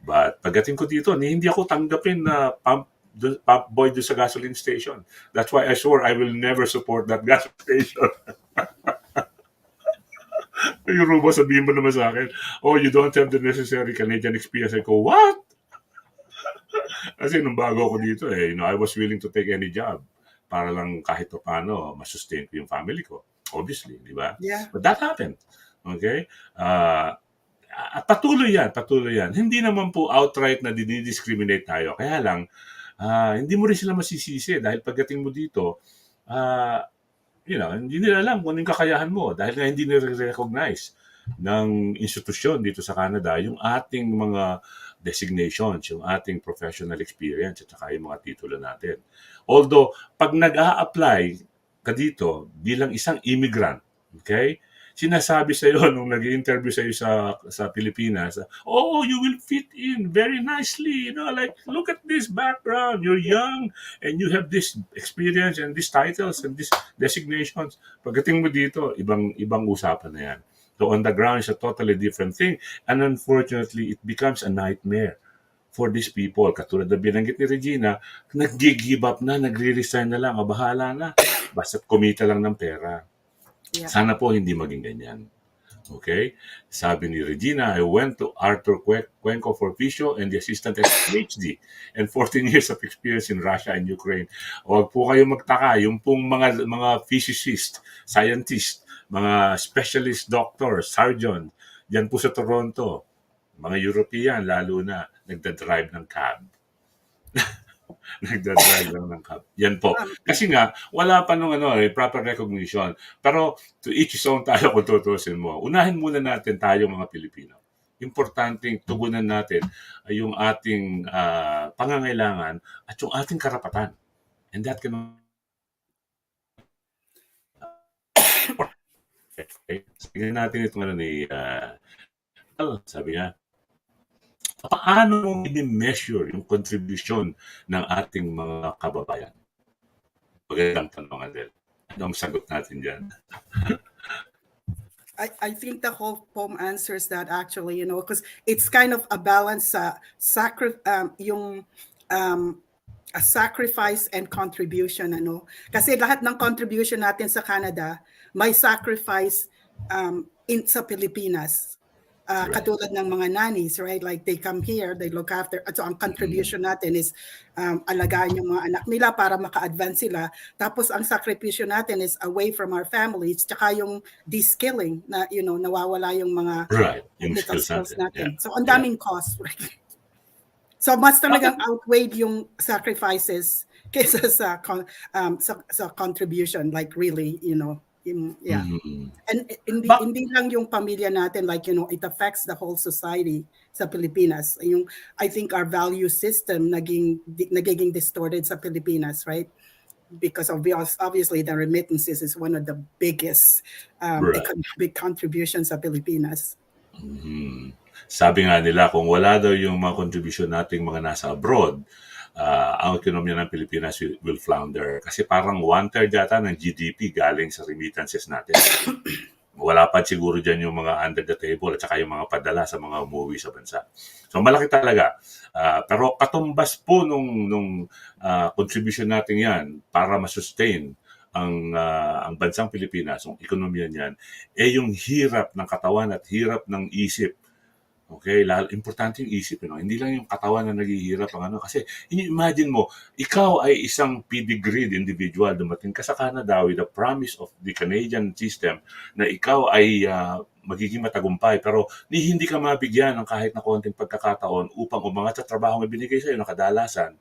But pagdating ko dito, hindi ako tanggapin na pump boy doon sa gasoline station. That's why I swore I will never support that gas station. Yung Rubo, sabihin mo naman sa akin, oh, you don't have the necessary Canadian experience. I go, what? Kasi nung bago ako dito, I was willing to take any job para lang kahit paano masustain ko yung family ko. Obviously, di ba? Yeah. But that happened. Okay? Patuloy yan, patuloy yan. Hindi naman po outright na dinidiscriminate tayo. Kaya lang, hindi mo rin sila masisisi dahil pagdating mo dito, ah, hindi nila alam kung ano yung kakayahan mo dahil nga hindi nire-recognize ng institusyon dito sa Canada yung ating mga designations, yung ating professional experience at saka yung mga titulo natin. Although, pag nag-a-apply ka dito bilang isang immigrant, okay, sinasabi sa iyo nung nag-interview sa iyo sa Pilipinas, oh, you will fit in very nicely, like look at this background, you're young and you have this experience and these titles and these designations. Pagdating mo dito, ibang usapan na yan. So on the ground is a totally different thing, and unfortunately it becomes a nightmare for these people. Katulad na binanggit ni Regina, nag-give up na, nagre-resign na lang, bahala na. Basta kumita lang ng pera. Yeah. Sana po hindi maging ganyan. Okay? Sabi ni Regina, I went to Arthur Cuenco for physio and the assistant has PhD and 14 years of experience in Russia and Ukraine. Huwag po kayo magtaka, yung pong mga physicist, scientist, mga specialist doctors, surgeon, dyan po sa Toronto, mga European lalo na, nagda-drive ng cab. Nagda-drive lang ng cab. Yan po. Kasi nga, wala pa nung proper recognition. Pero to each his own tayo kung tutusin mo. Unahin muna natin tayo mga Pilipino. Importanteng tugunan natin ay yung ating pangangailangan at yung ating karapatan. And that can okay. Sige natin itong sabi niya, paano mo i-measure yung contribution ng ating mga kababayan? Magandang tanong, Adel. Ano ang sagot natin dyan? I think the whole poem answers that actually, because it's kind of a balance a sacrifice and contribution, Kasi lahat ng contribution natin sa Canada, may sacrifice sa Pilipinas. Right. Katulad ng mga nannies, right? Like they come here, they look after. So ang contribution natin is alagaan yung mga anak nila para maka-advance sila. Tapos ang sakripisyo natin is away from our families. Tsaka yung de-skilling na, nawawala yung mga Right. Yung technical skills skills natin. Yeah. So ang daming cost. Right? So mas talagang outweighed yung sacrifices kaysa sa contribution. Like really, yeah. Mm-hmm. And hindi lang yung pamilya natin, like, it affects the whole society sa Pilipinas. I think our value system nagiging distorted sa Pilipinas, right? Because obviously the remittances is one of the biggest Right. economic contributions sa Pilipinas. Mm-hmm. Sabi nga nila, kung wala daw yung mga contribution nating mga nasa abroad, ang ekonomiya ng Pilipinas will flounder. Kasi parang 1/3 yata ng GDP galing sa remittances natin. Wala pa siguro dyan yung mga under the table at saka yung mga padala sa mga umuwi sa bansa. So malaki talaga. Pero katumbas po nung contribution natin yan para masustain ang bansang Pilipinas, ang ekonomiya niyan, yung hirap ng katawan at hirap ng isip. Okay, importante yung isip, hindi lang yung katawan na naghihirap kasi imagine mo, ikaw ay isang pedigreed individual, dumating ka sa Canada with the promise of the Canadian system na ikaw ay magiging matagumpay, pero hindi ka mabigyan ng kahit na konting pagkakataon upang umangat sa trabaho na binigay sa'yo na kadalasan,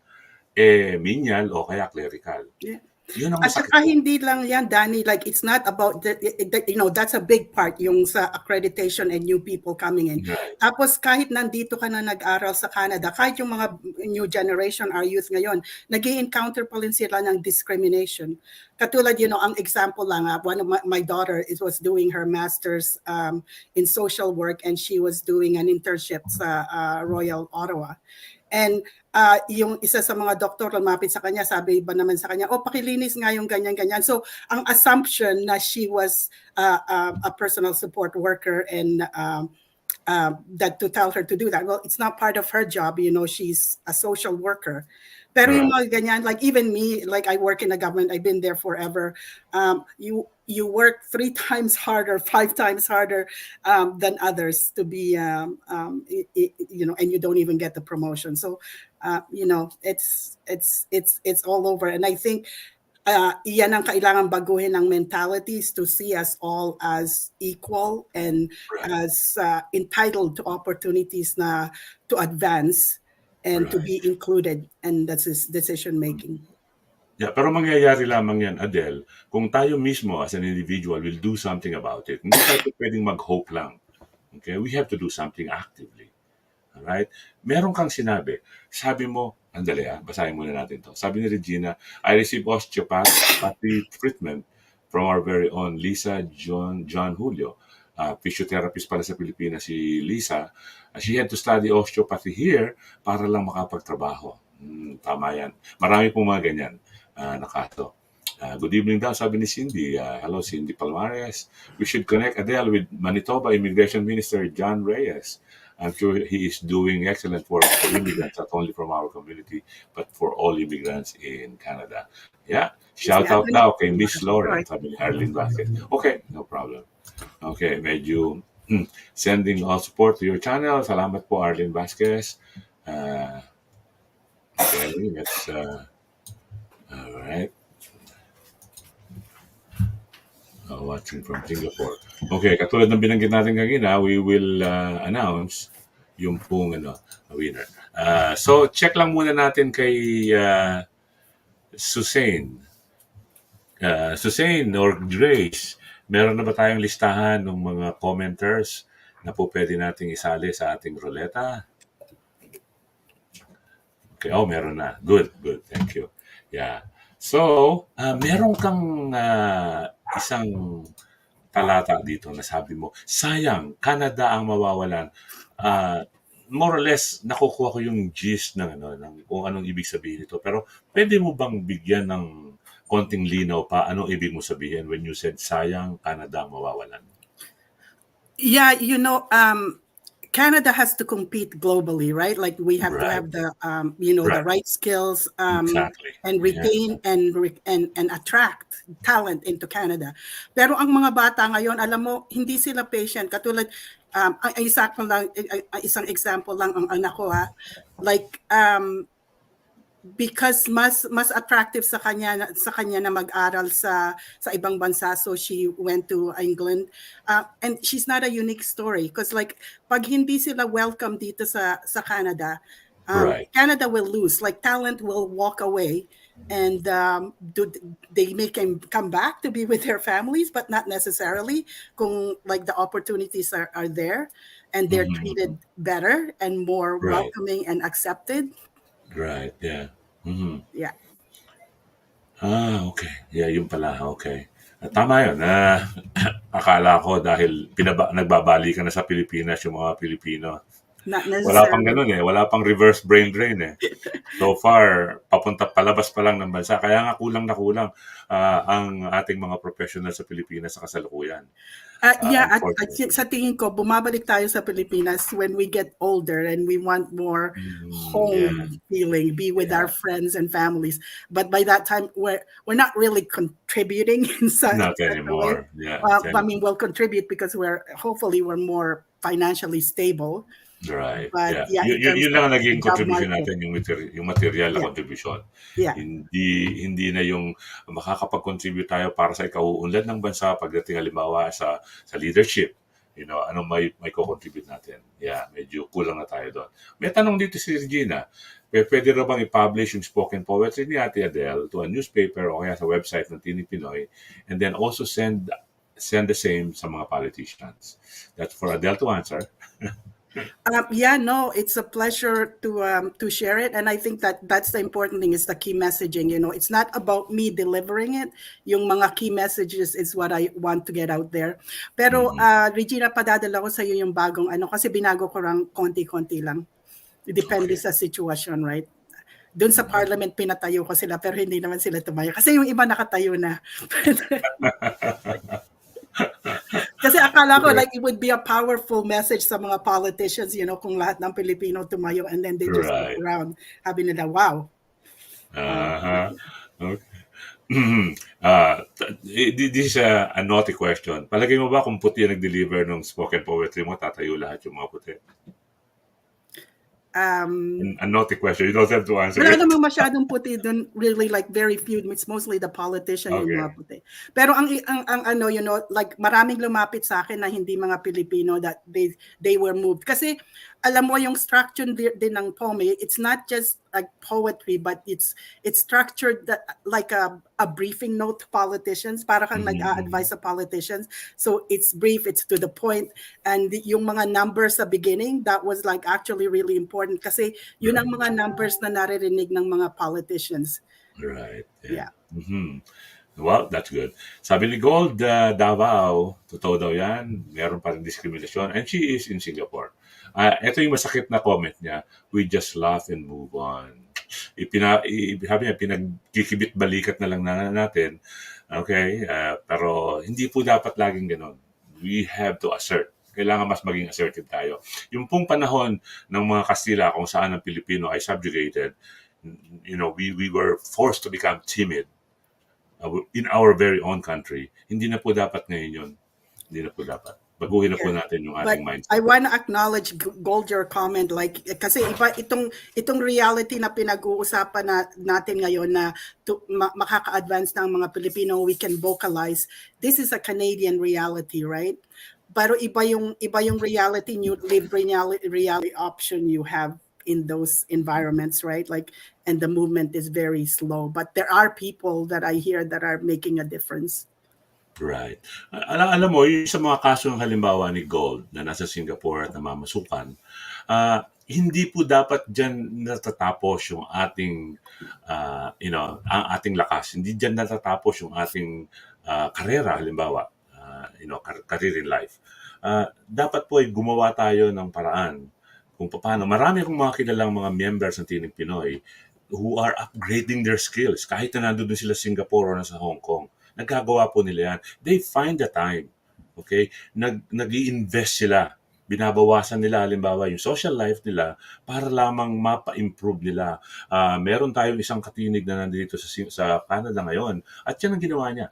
menial o kaya clerical. Yeah. Yun ang At masakit. saka hindi lang yan, Danny, like it's not about, that's a big part, yung sa accreditation and new people coming in. Right. Tapos kahit nandito ka na nag-aral sa Canada, kahit yung mga new generation, our youth ngayon, nag-i-encounter pa rin sila ng discrimination. Katulad, ang example lang, one of my daughter was doing her master's in social work and she was doing an internship sa Royal Ottawa. And yung isa sa mga doktor lumapit sa kanya, sabi ba naman sa kanya, pakilinis nga yung ganyan-ganyan. So ang assumption na she was a personal support worker and that to tell her to do that. Well, it's not part of her job, she's a social worker. Pero yung mga ganyan, like even me, like I work in the government, I've been there forever. You work 3 times harder, 5 times harder than others to be, and you don't even get the promotion. So, it's all over. And I think iyan ang kailangan baguhin ng mentalities to see us all as equal and Right. as entitled to opportunities na to advance and to Right. be included, and that's his decision making. Yeah, pero mangyayari lamang yan, Adele, kung tayo mismo as an individual will do something about it. Hindi tayo pwedeng mag-hope lang. Okay? We have to do something actively. Alright? Meron kang sinabi. Sabi mo, andali basahin muna natin to. Sabi ni Regina, I received osteopathy treatment from our very own Lisa John Julio. Physiotherapist pala sa Pilipinas si Lisa. She had to study osteopathy here para lang makapagtrabaho. Tama yan. Marami pong mga ganyan na kaso. Good evening daw, sabi ni Cindy. Hello, Cindy Palmares. We should connect Adele with Manitoba Immigration Minister John Reyes. I'm sure he is doing excellent work for immigrants, not only from our community, but for all immigrants in Canada. Yeah, shout out now kay Miss Lauren, sabi ni Arlene Vasquez. Okay, no problem. Okay, medyo sending all support to your channel. Salamat po, Arlene Vasquez. Okay, let's, all right. Watching from Singapore. Okay, katulad ng binanggit natin kanina, we will announce yung pong winner. So, check lang muna natin kay Susain. Susain or Grace, meron na ba tayong listahan ng mga commenters na po pwede nating isali sa ating ruleta? Okay, meron na. Good. Thank you. Yeah. So, meron kang isang talata dito na sabi mo, sayang, Canada ang mawawalan. More or less, nakukuha ko yung gist ng kung anong ibig sabihin nito. Pero pwede mo bang bigyan ng konting linaw pa anong ibig mo sabihin when you said, sayang, Canada ang mawawalan? Yeah, Canada has to compete globally, right? Like we have to have the the right skills Exactly. and retain and attract talent into Canada. Pero ang mga bata ngayon, alam mo, hindi sila patient. Katulad isang example lang ang anak ko like because mas attractive sa kanya na mag-aral sa ibang bansa, so she went to England, and she's not a unique story because like pag hindi sila welcome dito sa Canada, Canada will lose, like talent will walk away, and they may come back to be with their families, but not necessarily kung like the opportunities are there and they're treated better and more welcoming and accepted. Right, yeah. Mm-hmm. Yeah. Okay. Yeah, yun pala. Okay. Tama yun. Akala ko dahil nagbabali ka na sa Pilipinas yung mga Pilipino. Wala pang ganun Wala pang reverse brain drain So far, palabas pa lang ng bansa. Kaya nga kulang na kulang ang ating mga professional sa Pilipinas sa kasalukuyan. At sa tingin ko, bumabalik tayo sa Pilipinas when we get older and we want more home feeling, be with our friends and families. But by that time, we're not really contributing in such Not anymore. Way. I mean, we'll contribute because hopefully we're more financially stable. Right. But yun lang ang naging contribution natin, yung material na contribution. Yeah. Hindi na yung makakapag-contribute tayo para sa ikauunlad ng bansa pagdating halimbawa sa leadership. Ano may ko-contribute natin. Yeah, medyo kulang na tayo doon. May tanong dito si Regina. Pwede ra bang i-publish yung spoken poetry ni Ate Adele to a newspaper o kaya sa website ng TINIG Pinoy, and then also send the same sa mga politicians? That's for Adele to answer. It's a pleasure to share it, and I think that's the important thing, is the key messaging. It's not about me delivering it. Yung mga key messages is what I want to get out there. Pero Regina, padadala ko sa iyo yung bagong kasi binago ko lang konti-konti lang. Depende sa situation, right? Doon sa parliament pinatayo ko sila, pero hindi naman sila tumayo kasi yung iba nakatayo na. Kasi akala ko like it would be a powerful message sa mga politicians, kung lahat ng Pilipino tumayo, and then they just look around, sabi nila, wow. Okay. This is a naughty question. Palagay mo ba kung puti ang nag-deliver ng spoken poetry mo, tatayo lahat yung mga puti? A naughty question. You don't have to answer Wala it. namang masyadong puti dun, really, like very few. It's mostly the politician yung mga Okay. puti. Pero ang ano, like maraming lumapit sa akin na hindi mga Pilipino that they were moved. Kasi alam mo yung structure din ng poem, it's not just like poetry, but it's structured like a briefing note to politicians, para kang nag-a-advise sa politicians. So it's brief, it's to the point, and yung mga numbers sa beginning, that was like actually really important kasi yun ang mga numbers na naririnig ng mga politicians. Right. Yeah. Mhm. Well, that's good. Sabi ni Gold, Davao, totoo daw yan. Meron pa rin discrimination. And she is in Singapore. Ito yung masakit na comment niya. We just laugh and move on. Sabi niya, pinagkikibit balikat na lang natin. Okay? Pero hindi po dapat laging ganon. We have to assert. Kailangan mas maging assertive tayo. Yung pong panahon ng mga Kastila kung saan ang Pilipino ay subjugated, we were forced to become timid in our very own country. Hindi na po dapat ngayon yun. Hindi na po dapat. Baguhin na po natin yung But ating mindset. I want to acknowledge, Gold, your comment, like, kasi iba itong reality na pinag-uusapan natin ngayon na makaka-advance ng mga Pilipino, we can vocalize. This is a Canadian reality, right? Pero iba yung reality, new live reality option you have in those environments, right? Like, and the movement is very slow. But there are people that I hear that are making a difference. Right. Alam mo, yung sa mga kaso ng halimbawa ni Gold na nasa Singapore at namamasukan, hindi po dapat dyan natatapos yung ating, ang ating lakas. Hindi dyan natatapos yung ating karera, halimbawa, career in life. Dapat po ay gumawa tayo ng paraan kung paano. Marami akong mga kilalang mga members ng Tinig Pinoy who are upgrading their skills. Kahit na nandun sila sa Singapore o nasa Hong Kong, nagagawa po nila yan. They find the time. Okay? Nag-i-invest sila. Binabawasan nila, halimbawa, yung social life nila para lamang mapa-improve nila. Meron tayong isang katinig na nandito sa Canada ngayon at yan ang ginawa niya.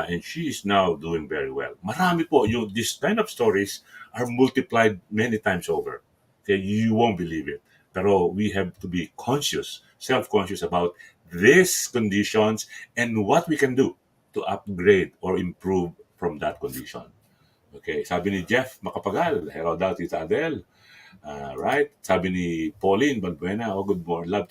And she is now doing very well. Marami po, this kind of stories are multiplied many times over. Okay? You won't believe it. Pero we have to be conscious, self-conscious about these conditions and what we can do to upgrade or improve from that condition. Okay, sabi ni Jeff Makapagal, hello daw Tita Adel. Right? Sabi ni Pauline Balbuena, good morning, love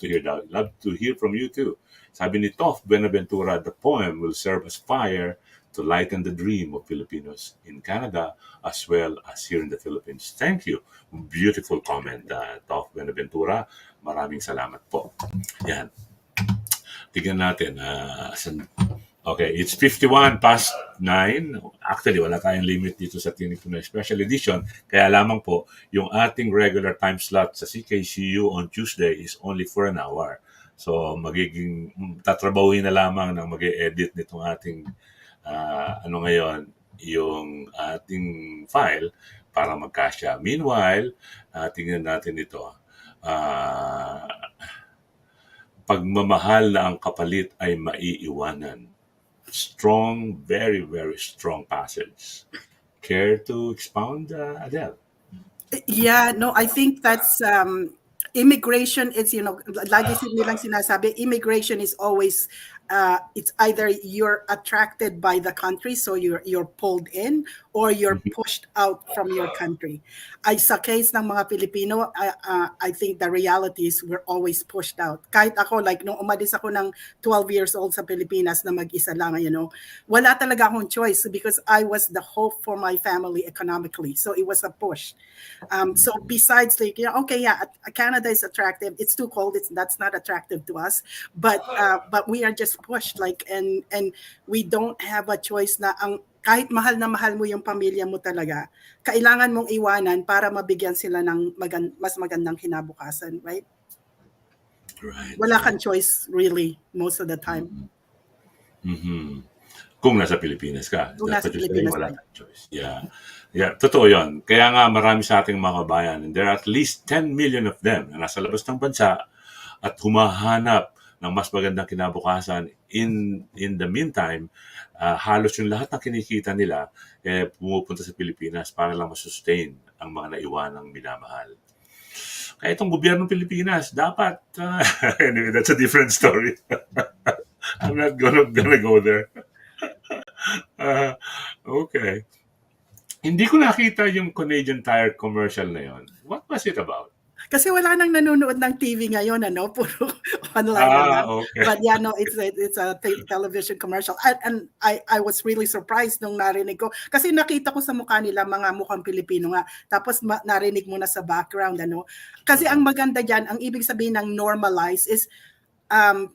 to hear from you too. Sabi ni Toff Buenaventura, the poem will serve as fire to lighten the dream of Filipinos in Canada as well as here in the Philippines. Thank you. Beautiful comment, Toff Buenaventura. Maraming salamat po. Yan. Tignan natin. Okay, it's 51 past 9. Actually, wala tayong limit dito sa Tinig Pinoy Special Edition. Kaya lamang po, yung ating regular time slot sa CKCU on Tuesday is only for an hour. So, tatrabahuin na lamang ng mag-e-edit nitong ating, ngayon, yung ating file para magkasya. Meanwhile, tingnan natin ito. Pagmamahal na ang kapalit ay maiiwanan. Strong, very, very strong passage. Care to expound, Adele? Yeah, no, I think that's immigration is, lagi nilang sinasabi, immigration is always it's either you're attracted by the country, so you're pulled in, or you're pushed out from your country. Sa case ng mga Pilipino, I think the reality is we're always pushed out. Kahit ako, like nung umalis ako ng 12 years old sa Pilipinas na mag-isa lang, wala talaga akong choice because I was the hope for my family economically. So it was a push. So besides, like, Canada is attractive. It's too cold. That's not attractive to us. But we are just pushed, like, and we don't have a choice na kahit mahal na mahal mo yung pamilya mo talaga, kailangan mong iwanan para mabigyan sila ng mas magandang kinabukasan, right? Right. Wala kang choice, really, most of the time. Mm-hmm. Kung nasa Pilipinas ka. Kung nasa Pilipinas wala ka. kang choice. Yeah. Yeah, totoo yun. Kaya nga marami sa ating mga kabayan, and there are at least 10 million of them na nasa labas ng bansa at humahanap ng mas magandang kinabukasan. In the meantime, halos yung lahat ng kinikita nila pumupunta sa Pilipinas para lang masustain ang mga naiwanang minamahal. Kaya itong gobyernong Pilipinas, dapat, anyway, that's a different story. I'm not gonna go there. Ah, okay. Hindi ko nakita yung Canadian Tire commercial na yon. What was it about? Kasi wala nang nanonood ng TV ngayon, ano, puro online na lang. Okay. But yeah, no, it's a television commercial. And I was really surprised nung narinig ko. Kasi nakita ko sa mukha nila, mga mukhang Pilipino nga. Tapos narinig mo na sa background, ano. Kasi ang maganda dyan, ang ibig sabihin ng normalize is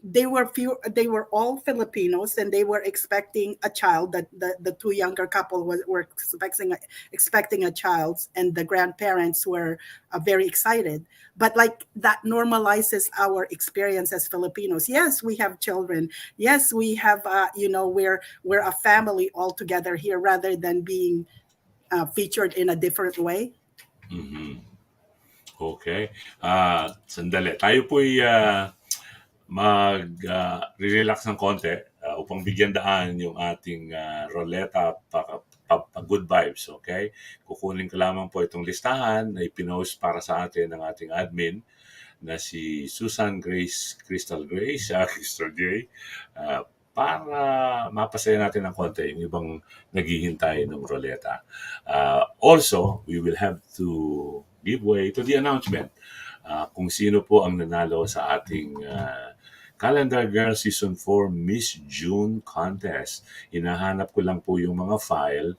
they were all Filipinos, and they were expecting a child. That the two younger couple were expecting a child, and the grandparents were very excited. But like that normalizes our experience as Filipinos. Yes, we have children. Yes, we have we're a family all together here, rather than being featured in a different way. Mhm. Okay. Sandali. Tayo po'y mag-relax ng konti upang bigyan daan yung ating roleta good vibes, okay? Kukunin ko lamang po itong listahan na ipinost para sa atin ng ating admin na si Susan Grace Crystal Grace, Crystal J, para mapasaya natin ng konti yung ibang naghihintay ng roleta. Also, we will have to give way to the announcement kung sino po ang nanalo sa ating Calendar Girl Season 4 Miss June Contest. Hinahanap ko lang po yung mga file.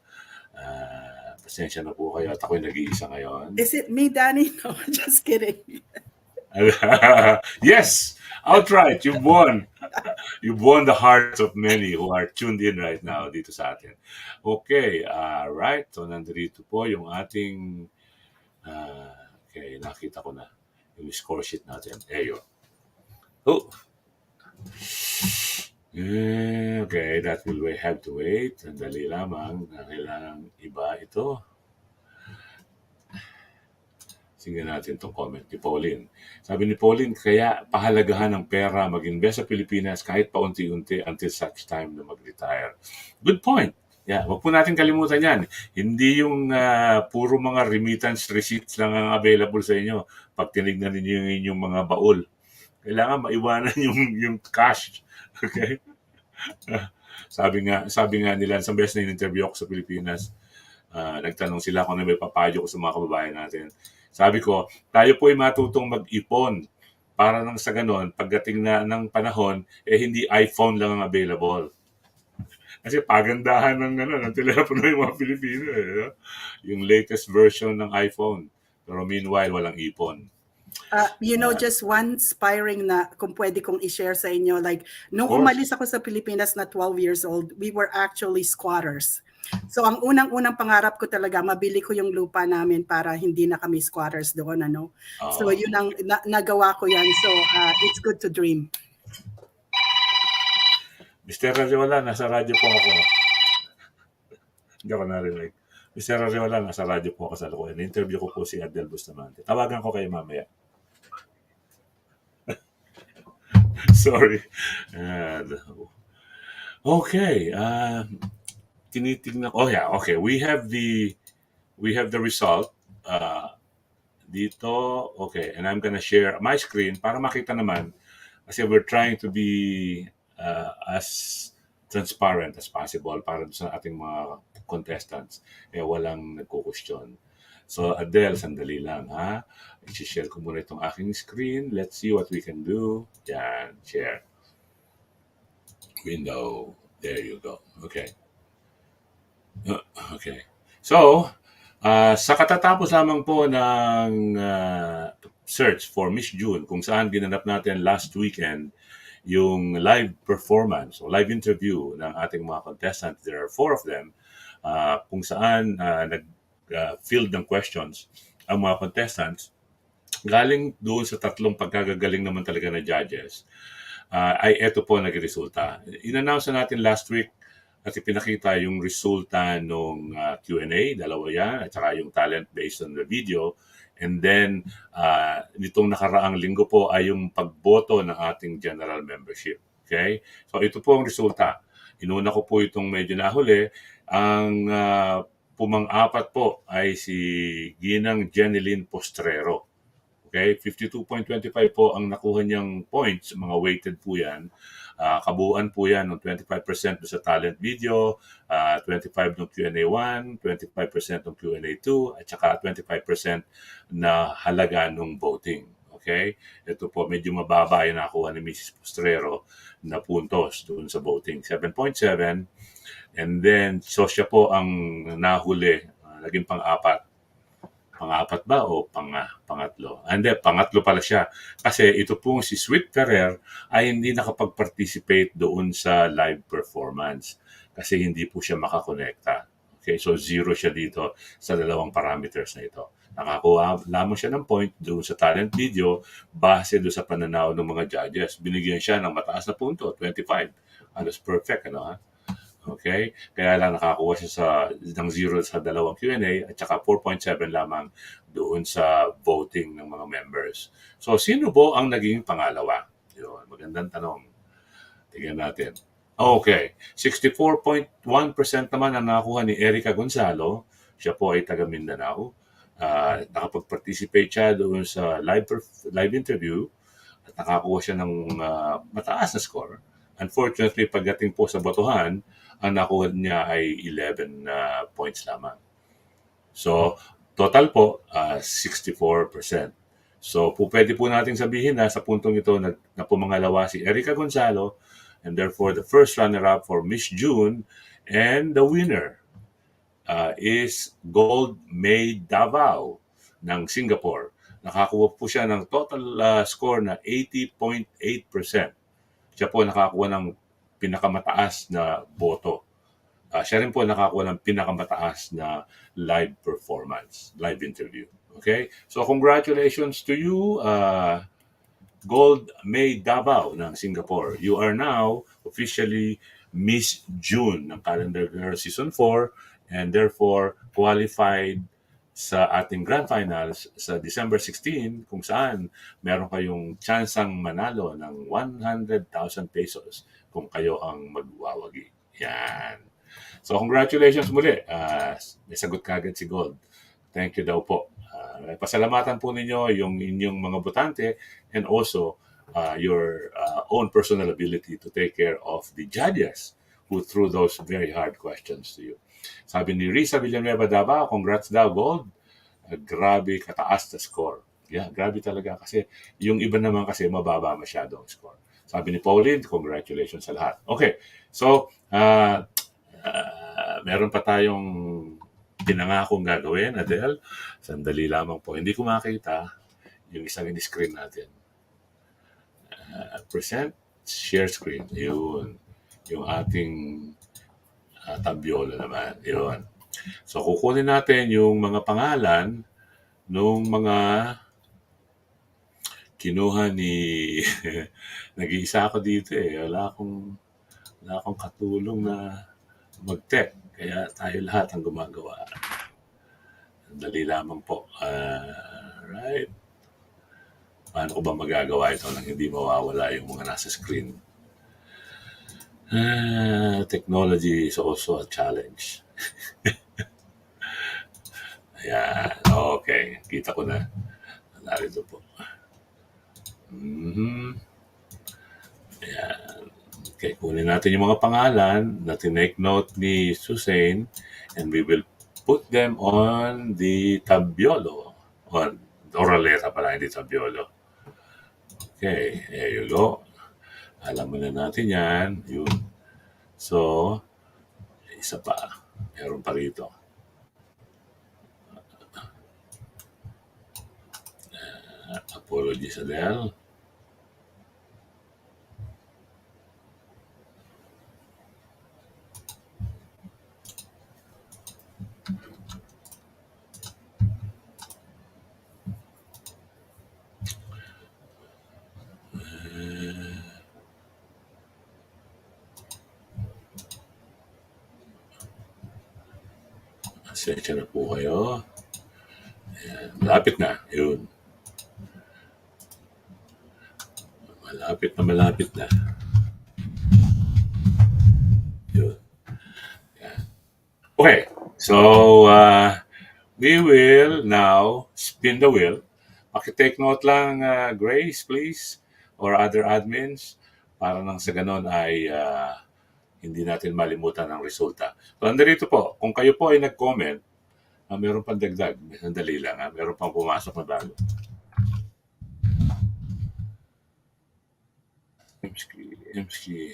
Pasensya na po kayo at ako'y nag-iisa ngayon. Is it me, Danny? No, just kidding. Yes! Outright! You've won! You've won the hearts of many who are tuned in right now dito sa atin. Okay, right. So, nandito po yung ating okay, nakita ko na yung score sheet natin. There you go. Oh! Okay, that will have to wait. Sandali lamang na kailangan iba ito. Tingnan natin itong comment ni Pauline. Sabi ni Pauline, kaya pahalagahan ng pera mag-invest sa Pilipinas kahit paunti-unti until such time na mag-retire. Good point. Yeah, wag po natin kalimutan yan. Hindi yung puro mga remittance receipts lang ang available sa inyo pag tinignan ninyo yung inyong mga baul. Kailangan maiwanan yung cash. Okay? Sabi nga nila, sa beses na in-interview ako sa Pilipinas, nagtanong sila kung ano may papayo ko sa mga kababayan natin. Sabi ko, tayo po ay matutong mag-ipon para nang sa ganon, pagdating na ng panahon, hindi iPhone lang ang available. Kasi pagandahan ng telepono yung mga Pilipino. Yung latest version ng iPhone. Pero meanwhile, walang ipon. Just one inspiring na kung pwede kong i-share sa inyo. Like, nung Of course. umalis ako sa Pilipinas na 12 years old, we were actually squatters. So, ang unang-unang pangarap ko talaga, mabili ko yung lupa namin para hindi na kami squatters doon, ano. So, yun ang nagawa ko yan. So, it's good to dream. Mr. Radiola, nasa radyo po ako. Hindi ako narinig. Mr. Radiola, nasa radyo po ako sa Lukuyan. Na-interview ko po si Adel Bustamante. Tawagan ko kayo mamaya. Sorry. Okay. Tinitignan ko. Oh yeah, okay. We have the result dito. Okay, and I'm gonna share my screen para makita naman kasi we're trying to be as transparent as possible para sa ating mga contestants. Walang nagko-question. So, Adele, sandali lang, ha? I-share ko muna itong aking screen. Let's see what we can do. Yan, share. Window. There you go. Okay. Okay. So, sa katatapos lamang po ng search for Miss June, kung saan ginanap natin last weekend yung live performance o live interview ng ating mga contestants. There are 4 of them kung saan nag-field ng questions ang mga contestants. Galing doon sa 3 pagkagagaling naman talaga na judges, ay eto po nagresulta. In-announce na natin last week at ipinakita yung resulta ng Q&A, dalawa yan, at saka yung talent based on the video. And then, nitong nakaraang linggo po ay yung pagboto ng ating general membership. Okay? So, ito po ang resulta. Inuna ko po itong medyo nahuli. Ang pumang-apat po ay si Ginang Jeneline Postrero. Okay, 52.25 po ang nakuha niyang points, mga weighted po yan. Kabuuan po yan ng 25% doon sa talent video, 25% ng Q&A 1, 25% ng Q&A 2, at saka 25% na halaga ng voting. Okay? Ito po, medyo mababa yung nakuha ni Mrs. Postrero na puntos doon sa voting, 7.7. And then, so siya po ang nahuli, naging pang-apat. Pang-apat ba o pangatlo? Hindi, pangatlo pala siya. Kasi ito pong si Sweet Ferrer ay hindi nakapag-participate doon sa live performance kasi hindi po siya makakonekta. Okay, so zero siya dito sa dalawang parameters na ito. Nakakuha lamang siya ng point doon sa talent video base doon sa pananaw ng mga judges. Binigyan siya ng mataas na punto, 25. Halos perfect, ano ha? Okay? Kaya lang nakakuha siya ng 0 sa dalawang Q&A at saka 4.7 lamang doon sa voting ng mga members. So, sino po ang naging pangalawa? Yun, magandang tanong. Tingnan natin. Okay. 64.1% naman ang nakakuha ni Erica Gonzalo. Siya po ay taga Mindanao. Nakapag-participate siya doon sa live interview at nakakuha siya ng mataas na score. Unfortunately, pagdating po sa botohan, ang nakuha niya ay 11 points lamang. So, total po, 64%. So, pwede po natin sabihin na sa puntong ito na pumangalawa si Erica Gonzalo and therefore the first runner-up for Miss June and the winner is Gold May Davao ng Singapore. Nakakuha po siya ng total score na 80.8%. Siya po nakakuha ng pinakamataas na boto. Siya rin po nakakuha ng pinakamataas na live performance, live interview. Okay? So congratulations to you, Gold May Davao ng Singapore. You are now officially Miss June ng Calendar Girl Season 4 and therefore qualified sa ating grand finals sa December 16 kung saan meron kayong tsansang manalo ng 100,000 pesos kung kayo ang magwawagi. Yan. So congratulations muli. May sagot kagad si Gold. Thank you daw po. Pasalamatan po ninyo yung inyong mga botante and also your own personal ability to take care of the judges who threw those very hard questions to you. Sabi ni Risa Villanueva Davao, congrats daw, Gold. Grabe kataas na score. Yeah, grabe talaga kasi yung iba naman kasi mababa masyado ang score. Sabi ni Pauline, congratulations sa lahat. Okay, so meron pa tayong pinangakong gagawin, Adel. Sandali lamang po. Hindi ko makita yung isang in-screen natin. Present, share screen. Yun. Yung ating tabyolo naman. Yun. So, kukunin natin yung mga pangalan nung mga kinuha ni nag-iisa ako dito eh. Wala akong katulong na mag-tech. Kaya tayo lahat ang gumagawa. Dali lamang po. Right. Paano ko ba magagawa ito nang hindi mawawala yung mga nasa screen? Technology is also a challenge. Ayan. Okay. Kita ko na. Narito po. Ayan. Okay. Kunin natin yung mga pangalan na tinake note ni Suzanne and we will put them on the tabyolo. On oraleta pala, hindi tabyolo. Okay. There you go. Alam mo na natin yan. Yun. So, isa pa. Meron pa rito. Apologies, Adele. Pasensya na po kayo. Ayan. Malapit na. Yun. Malapit na. Yun. Ayan. Okay. So, we will now spin the wheel Paki-take note lang, Grace, please, or other admins, para nang sa ganon ay hindi natin malimutan ang resulta. So, nandito po, kung kayo po ay nag-comment, meron pang dagdag. Sandali lang, meron pang pumasok na bago. MC.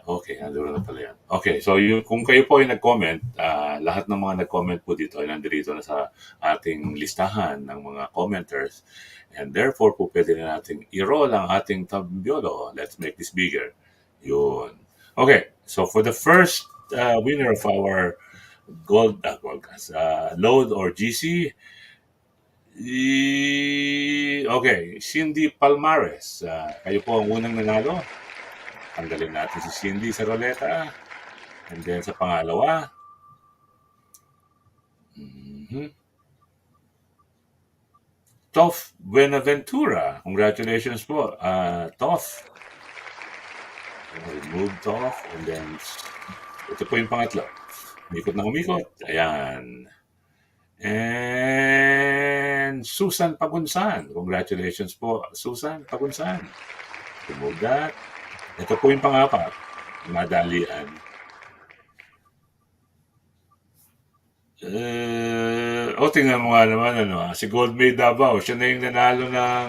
Okay, nandoon na pala yan. Okay, so kung kayo po ay nag-comment, lahat ng mga nag-comment po dito ay nandito na sa ating listahan ng mga commenters. And therefore, po pwede na natin i-roll ang ating tambyolo. Let's make this bigger. Yun. Okay, so for the first winner of our load or GC, okay, Cindy Palmares. Kayo po ang unang nanalo. Tanggalin natin si Cindy sa roleta. And then sa pangalawa, Toff Buenaventura. Congratulations po, Toff. Remove Toff. And then, ito po yung pangatlo. Umikot na umikot. Ayan. And Susan Pagunsan. Congratulations po, Susan Pagunsan. Remove that. Ito po yung pang-apat. Madalian. Tingnan mo nga naman, si Gold May Davao, siya na yung nanalo ng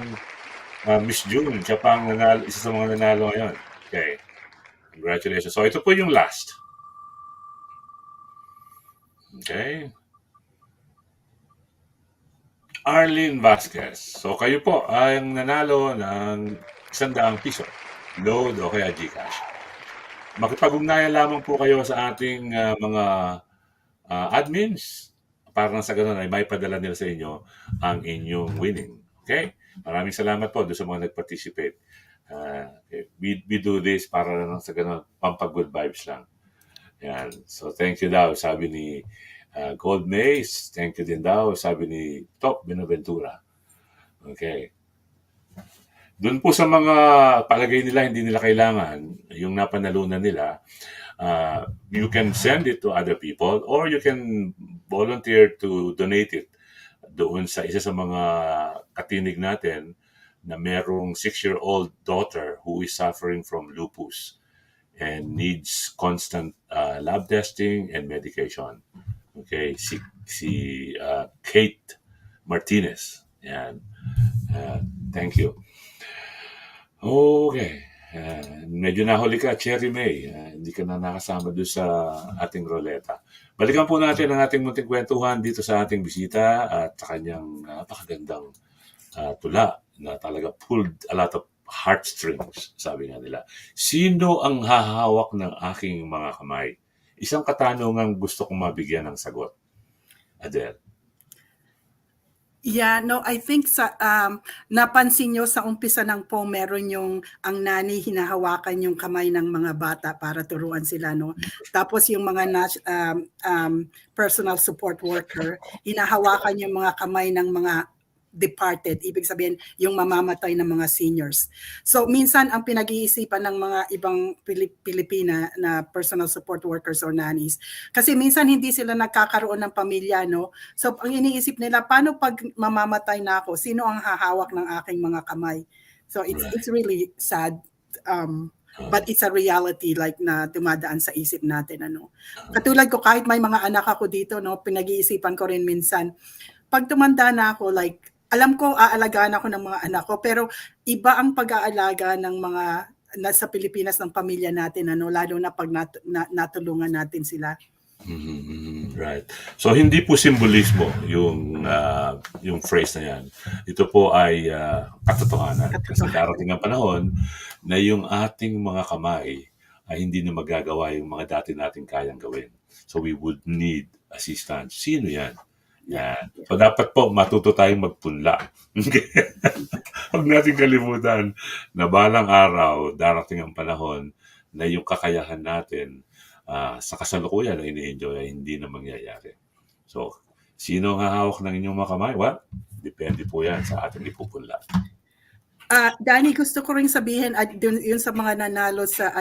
Miss June. Siya pa ang nanalo, isa sa mga nanalo ngayon. Okay. Congratulations. So, ito po yung last. Okay. Arlene Vasquez. So, kayo po ang nanalo ng 100 piso. Load o kaya Gcash. Makipag-ugnayan lamang po kayo sa ating mga admins para na sa ganun ay may padala nila sa inyo ang inyong winning. Okay? Maraming salamat po doon sa mga nag-participate. Okay. We do this para na sa ganun, pampag-good vibes lang. Yan. So, thank you daw, sabi ni Gold Mace. Thank you din daw, sabi ni Top Benaventura. Okay. Doon po sa mga palagay nila, hindi nila kailangan yung napanalunan nila, you can send it to other people or you can volunteer to donate it doon sa isa sa mga katinig natin na merong 6-year-old daughter who is suffering from lupus and needs constant lab testing and medication. Okay, si Kate Martinez. Yan. Thank you. Okay. Medyo nahuli ka, Cherry May. Hindi ka na nakasama doon sa ating roleta. Balikan po natin ang ating munting kwentuhan dito sa ating bisita at sa kanyang napakagandang tula na talaga pulled a lot of heartstrings, sabi nga nila. Sino ang hahawak ng aking mga kamay? Isang katanungang gusto kong mabigyan ng sagot. Adel. Yeah, no, I think napansin nyo sa umpisa ng po meron yung ang nani hinahawakan yung kamay ng mga bata para turuan sila, no? Tapos yung mga personal support worker, hinahawakan yung mga kamay ng mga departed, ibig sabihin yung mamamatay ng mga seniors. So minsan ang pinag-iisipan ng mga ibang Pilipina na personal support workers or nannies, kasi minsan hindi sila nagkakaroon ng pamilya, no? So ang iniisip nila, paano pag mamamatay na ako, sino ang hahawak ng aking mga kamay? So it's really sad. But it's a reality like na dumadaan sa isip natin, ano. Katulad ko, kahit may mga anak ako dito, no, pinag-iisipan ko rin minsan, pag tumanda na ako, like alam ko aalagaan ako ng mga anak ko, pero iba ang pag-aalaga ng mga nasa Pilipinas ng pamilya natin, ano, lalo na pag natulungan natin sila. Right. So hindi po simbolismo yung phrase na yan. Ito po ay katotohanan. Kasi darating ang panahon na yung ating mga kamay ay hindi na magagawa yung mga dati nating kayang gawin. So we would need assistance. Sino yan? Yan. So dapat po matuto tayong magpunla. Huwag natin kalimutan na balang araw darating ang panahon na yung kakayahan natin sa kasalukuyan na ini-enjoy ay hindi na mangyayari. So, sino ang hahawak ng inyong mga kamay? Well, depende po yan sa ating ipupunla. Danny, gusto ko ring sabihin at yun sa mga nanalo sa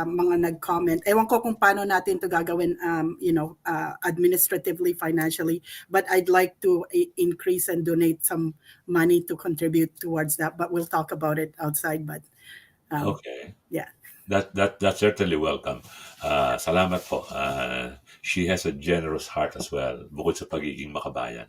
mga nag-comment. Ewan ko kung paano natin 'to gagawin administratively, financially, but I'd like to increase and donate some money to contribute towards that, but we'll talk about it outside, but Okay. yeah. That's certainly welcome. Salamat po. She has a generous heart as well, bukod sa pagiging makabayan.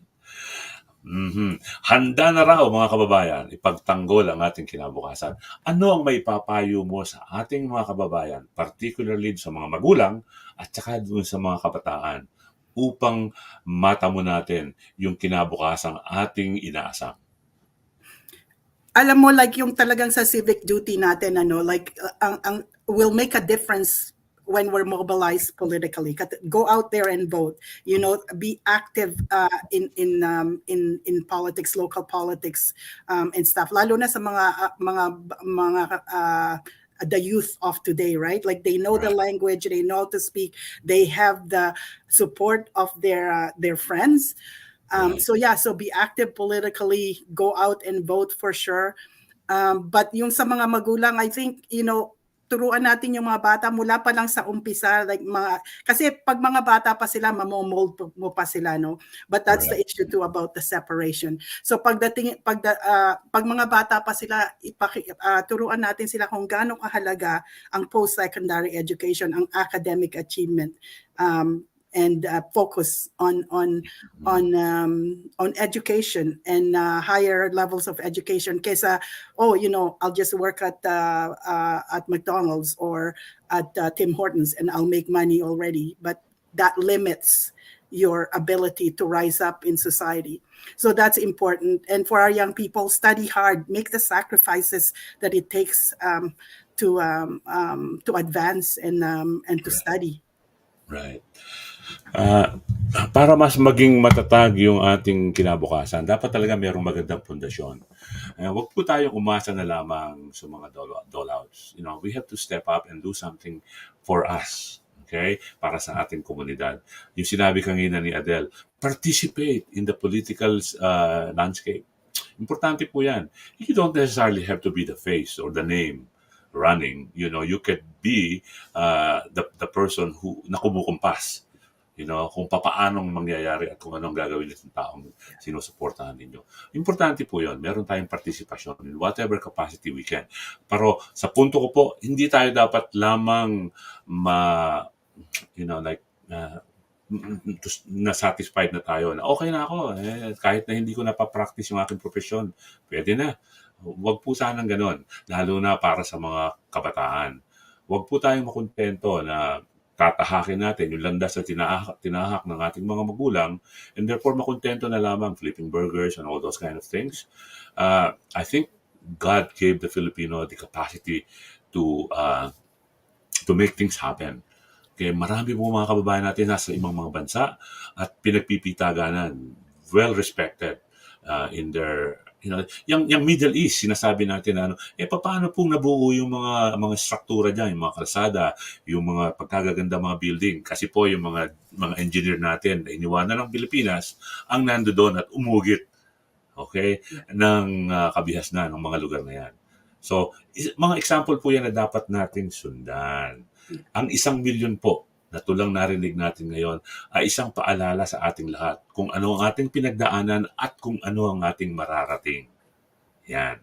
Handa na raw mga kababayan, ipagtanggol ang ating kinabukasan. Ano ang maipapayo mo sa ating mga kababayan, particularly sa mga magulang at saka dun sa mga kabataan upang matamo natin yung kinabukasang ating inaasam? Alam mo, like yung talagang sa civic duty natin, like ang will make a difference when we're mobilized politically. Go out there and vote. Be active in politics, local politics, and stuff. Lalo na sa the youth of today, right? Like they know the language, they know how to speak, they have the support of their friends. So be active politically, go out and vote for sure. But yung sa mga magulang, I think, turuan natin yung mga bata mula pa lang sa umpisa, like kasi pag mga bata pa sila, mamomold mo pa sila, no? But that's the issue too about the separation. So pag mga bata pa sila, turuan natin sila kung gaano kahalaga ang post-secondary education, ang academic achievement, and focus on education and higher levels of education. Kesa, I'll just work at McDonald's or at Tim Hortons and I'll make money already. But that limits your ability to rise up in society. So that's important. And for our young people, study hard, make the sacrifices that it takes to advance and to study. Right. Para mas maging matatag yung ating kinabukasan, dapat talaga mayroong magandang pundasyon. Huwag po tayo umasa na lamang sa mga dolouts. We have to step up and do something for us. Okay? Para sa ating komunidad. Yung sinabi kanina ni Adel, participate in the political landscape. Importante po yan. You don't necessarily have to be the face or the name running. You could be the person who nakumukumpas. Kung papaanong mangyayari at kung anong gagawin ng taong sinusuportahan ninyo. Importante po yun. Meron tayong participation in whatever capacity we can. Pero sa punto ko po, hindi tayo dapat lamang na-satisfied na tayo na okay na ako. Kahit na hindi ko napapractice yung aking profesyon, pwede na. Huwag po sanang ganon. Lalo na para sa mga kabataan. Huwag po tayong makontento na tatahakin natin yung landas na tinahak ng ating mga magulang and therefore makontento na lamang flipping burgers and all those kind of things. I think God gave the Filipino the capacity to make things happen. Kaya marami po mga kababayan natin nasa ibang mga bansa at pinagpipitaganan, well respected in their yung Middle East, sinasabi natin na paano pong nabuo yung mga struktura diyan, yung mga kalsada, yung mga pagkagaganda mga building kasi po yung mga engineer natin na iniwanan ng Pilipinas ang nandoon at umugit ng kabihasnan ng mga lugar na yan. So, mga example po yan na dapat nating sundan. Ang 1 milyon po na tulang narinig natin ngayon ay isang paalala sa ating lahat kung ano ang ating pinagdaanan at kung ano ang ating mararating. Yan.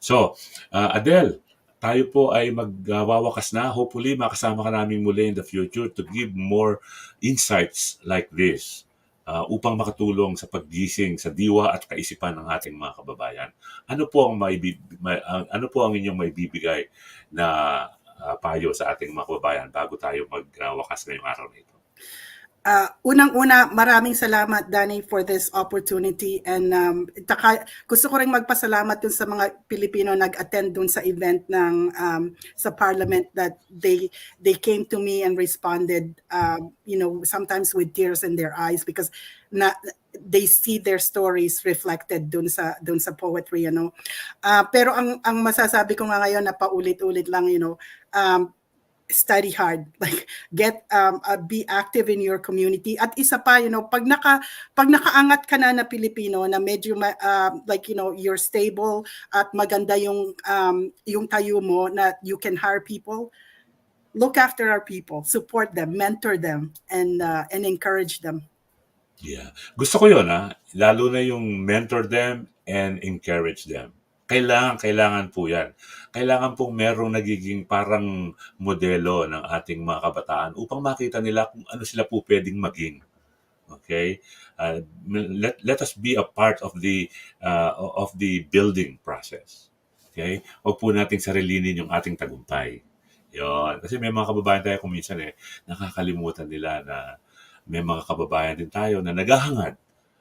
So, Adel, tayo po ay magwawakas na. Hopefully, makasama ka namin muli in the future to give more insights like this upang makatulong sa paggising sa diwa at kaisipan ng ating mga kababayan. Ano po ang inyong maibibigay na payo sa ating mga kababayan bago tayo magwakas ngayong araw na ito? Unang-una, maraming salamat, Danny, for this opportunity. And gusto ko rin magpasalamat dun sa mga Pilipino nag-attend dun sa event ng sa Parliament that they came to me and responded, sometimes with tears in their eyes because they see their stories reflected dun sa poetry, Pero ang masasabi ko nga ngayon na paulit-ulit lang, study hard, like be active in your community. At isa pa, pag nakaangat ka na Pilipino na medyo like you're stable at maganda yung tayo mo na you can hire people, look after our people, support them, mentor them, and encourage them. Yeah. Gusto ko yun, lalo na yung mentor them and encourage them. Kailangan po yan. Kailangan pong merong nagiging parang modelo ng ating mga kabataan upang makita nila kung ano sila po pwedeng maging. Okay? Let us be a part of the building process. Okay? Huwag po nating sarilinin yung ating tagumpay. Yun. Kasi may mga kababayan tayo kung minsan nakakalimutan nila na may mga kababayan din tayo na naghahangad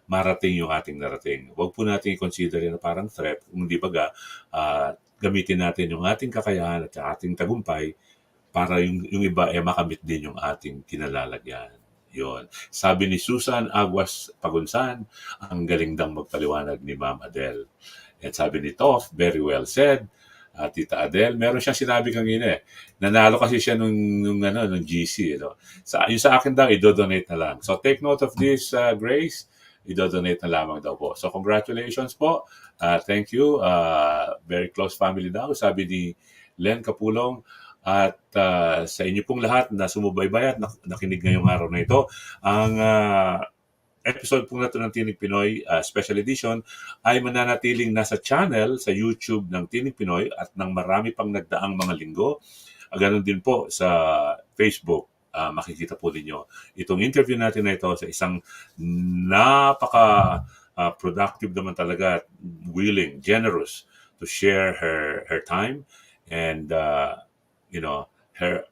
marating yung ating narating. Huwag po natin i-consider yun na parang threat. Kung di baga, gamitin natin yung ating kakayahan at ating tagumpay para yung iba makamit din yung ating kinalalagyan. Yun. Sabi ni Susan Aguas Pagunsan, ang galing dang magpaliwanag ni Ma'am Adel. At sabi ni Toff, very well said. Tita Adel, meron siyang sinabi kanina nanalo kasi siya nung GC. Yung sa akin daw, i-donate na lang. So take note of this, Grace. I-donate na lamang daw po. So congratulations po. Thank you. Very close family daw, sabi ni Len Kapulong. At sa inyo pong lahat na sumubaybay at nakinig ngayong araw na ito, ang episode po na ito ng Tinig Pinoy Special Edition ay mananatiling nasa channel sa YouTube ng Tinig Pinoy at ng marami pang nagdaang mga linggo. Ganon din po sa Facebook. Makikita po ninyo itong interview natin na ito sa isang napaka-productive naman talaga, willing, generous to share her time and her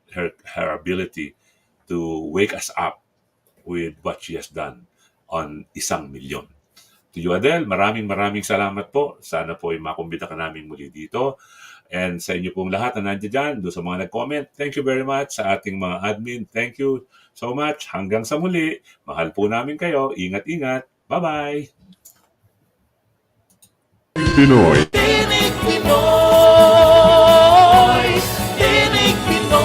ability to wake us up with what she has done on ISANG MILYON. To you, Adel, maraming salamat po. Sana po ay makumbita ka namin muli dito. And sa inyo pong lahat na nandiyan dyan, doon sa mga nag-comment, thank you very much. Sa ating mga admin, thank you so much. Hanggang sa muli, mahal po namin kayo. Ingat-ingat. Bye-bye! Pinoy. Tinig Pinoy.